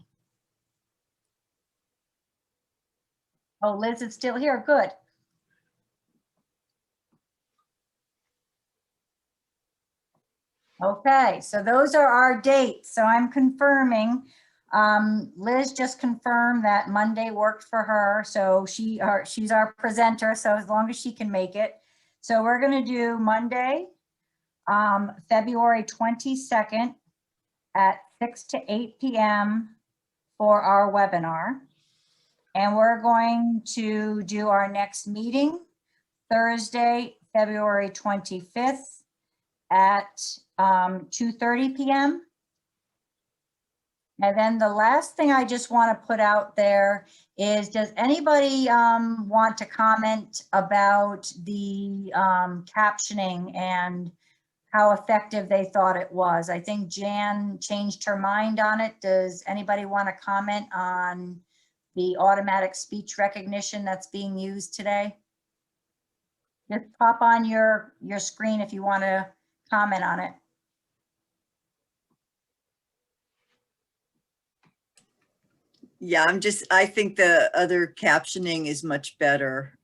Oh, Liz is still here. Good. Okay, so those are our dates. So I'm confirming. Liz just confirmed that Monday worked for her. So she's our presenter. So as long as she can make it. So we're going to do Monday, February 22nd at 6 to 8 p.m. for our webinar. And we're going to do our next meeting Thursday, February 25th at 2:30 p.m. And then the last thing I just want to put out there is, does anybody want to comment about the captioning and how effective they thought it was? I think Jan changed her mind on it. Does anybody want to comment on the automatic speech recognition that's being used today? Just pop on your screen if you want to comment on it. Yeah, I think the other captioning is much better.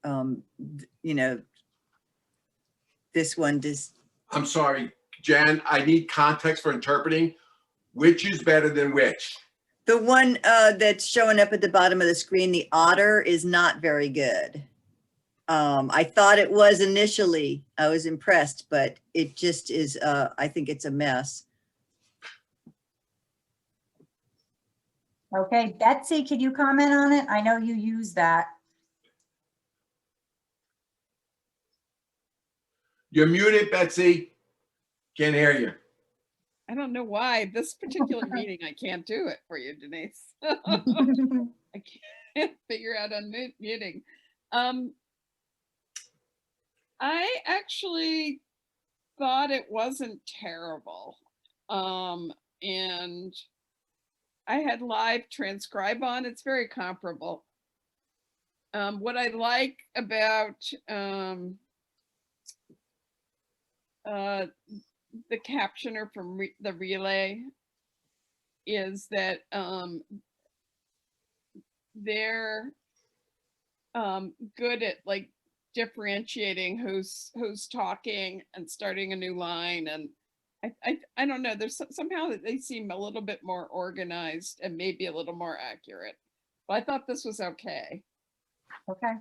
This one just, I'm sorry, Jan, I need context for interpreting. Which is better than which? the one that's showing up at the bottom of the screen, the otter, is not very good. I thought it was initially. I was impressed, but it just is, I think it's a mess. Okay, Betsy, could you comment on it? I know you use that. You're muted, Betsy. Can't hear you. I don't know why this particular meeting, I can't do it for you, Denise. I can't figure out unmuting. I actually thought it wasn't terrible. And I had live transcribe on. It's very comparable. What I like about the captioner from the relay is that they're good at like differentiating who's talking and starting a new line. And I don't know, there's somehow that they seem a little bit more organized and maybe a little more accurate. But I thought this was okay. Okay.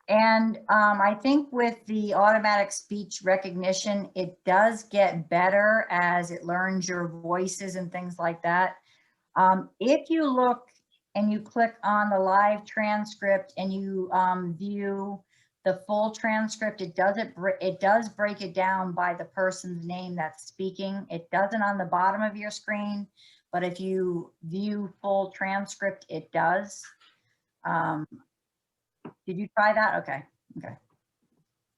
And I think with the automatic speech recognition, it does get better as it learns your voices and things like that. If you look and you click on the live transcript and you view the full transcript, it does break it down by the person's name that's speaking. It doesn't on the bottom of your screen, but if you view full transcript, it does. Did you try that? Okay. Okay.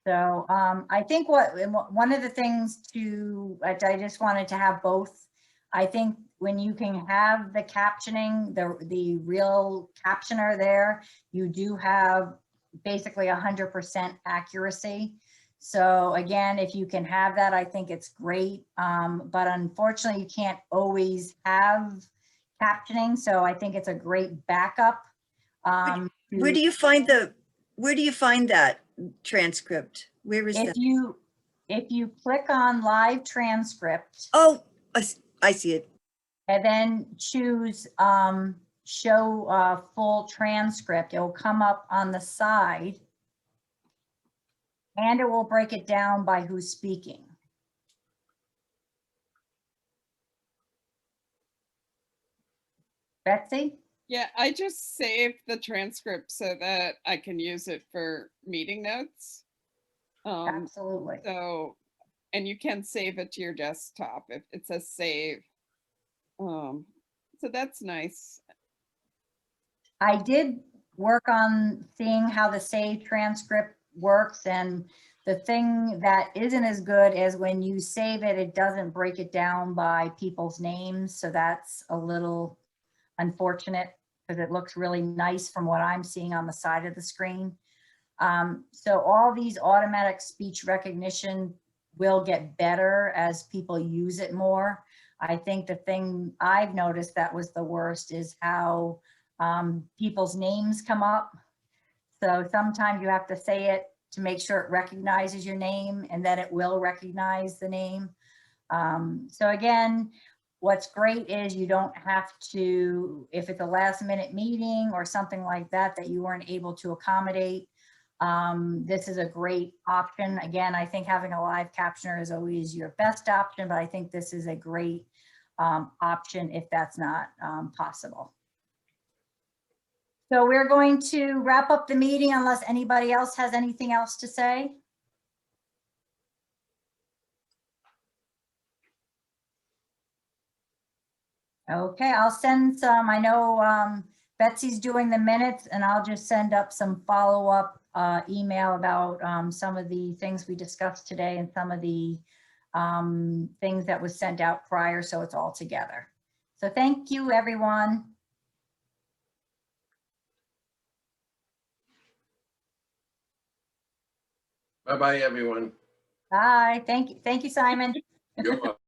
So I think one of the things I just wanted to have both. I think when you can have the captioning, the real captioner there, you do have basically 100% accuracy. So again, if you can have that, I think it's great. But unfortunately, you can't always have captioning. So I think it's a great backup. Where do you find that transcript? Where is that? If you click on live transcript. Oh, I see it. And then choose show full transcript, it will come up on the side and it will break it down by who's speaking. Betsy? Yeah, I just saved the transcript so that I can use it for meeting notes. Absolutely. So, and you can save it to your desktop if it says save. So that's nice. I did work on seeing how the save transcript works, and the thing that isn't as good is when you save it, it doesn't break it down by people's names. So that's a little unfortunate because it looks really nice from what I'm seeing on the side of the screen. So all these automatic speech recognition will get better as people use it more. I think the thing I've noticed that was the worst is how people's names come up. So sometimes you have to say it to make sure it recognizes your name, and then it will recognize the name. So again, what's great is you don't have to, if it's a last minute meeting or something like that, that you weren't able to accommodate, this is a great option. Again, I think having a live captioner is always your best option, but I think this is a great option if that's not possible. So we're going to wrap up the meeting unless anybody else has anything else to say. Okay, I'll send some, I know Betsy's doing the minutes, and I'll just send up some follow-up email about some of the things we discussed today and some of the things that was sent out prior, so it's all together. So thank you, everyone. Bye-bye, everyone. Bye. Thank you, Simon. You're welcome.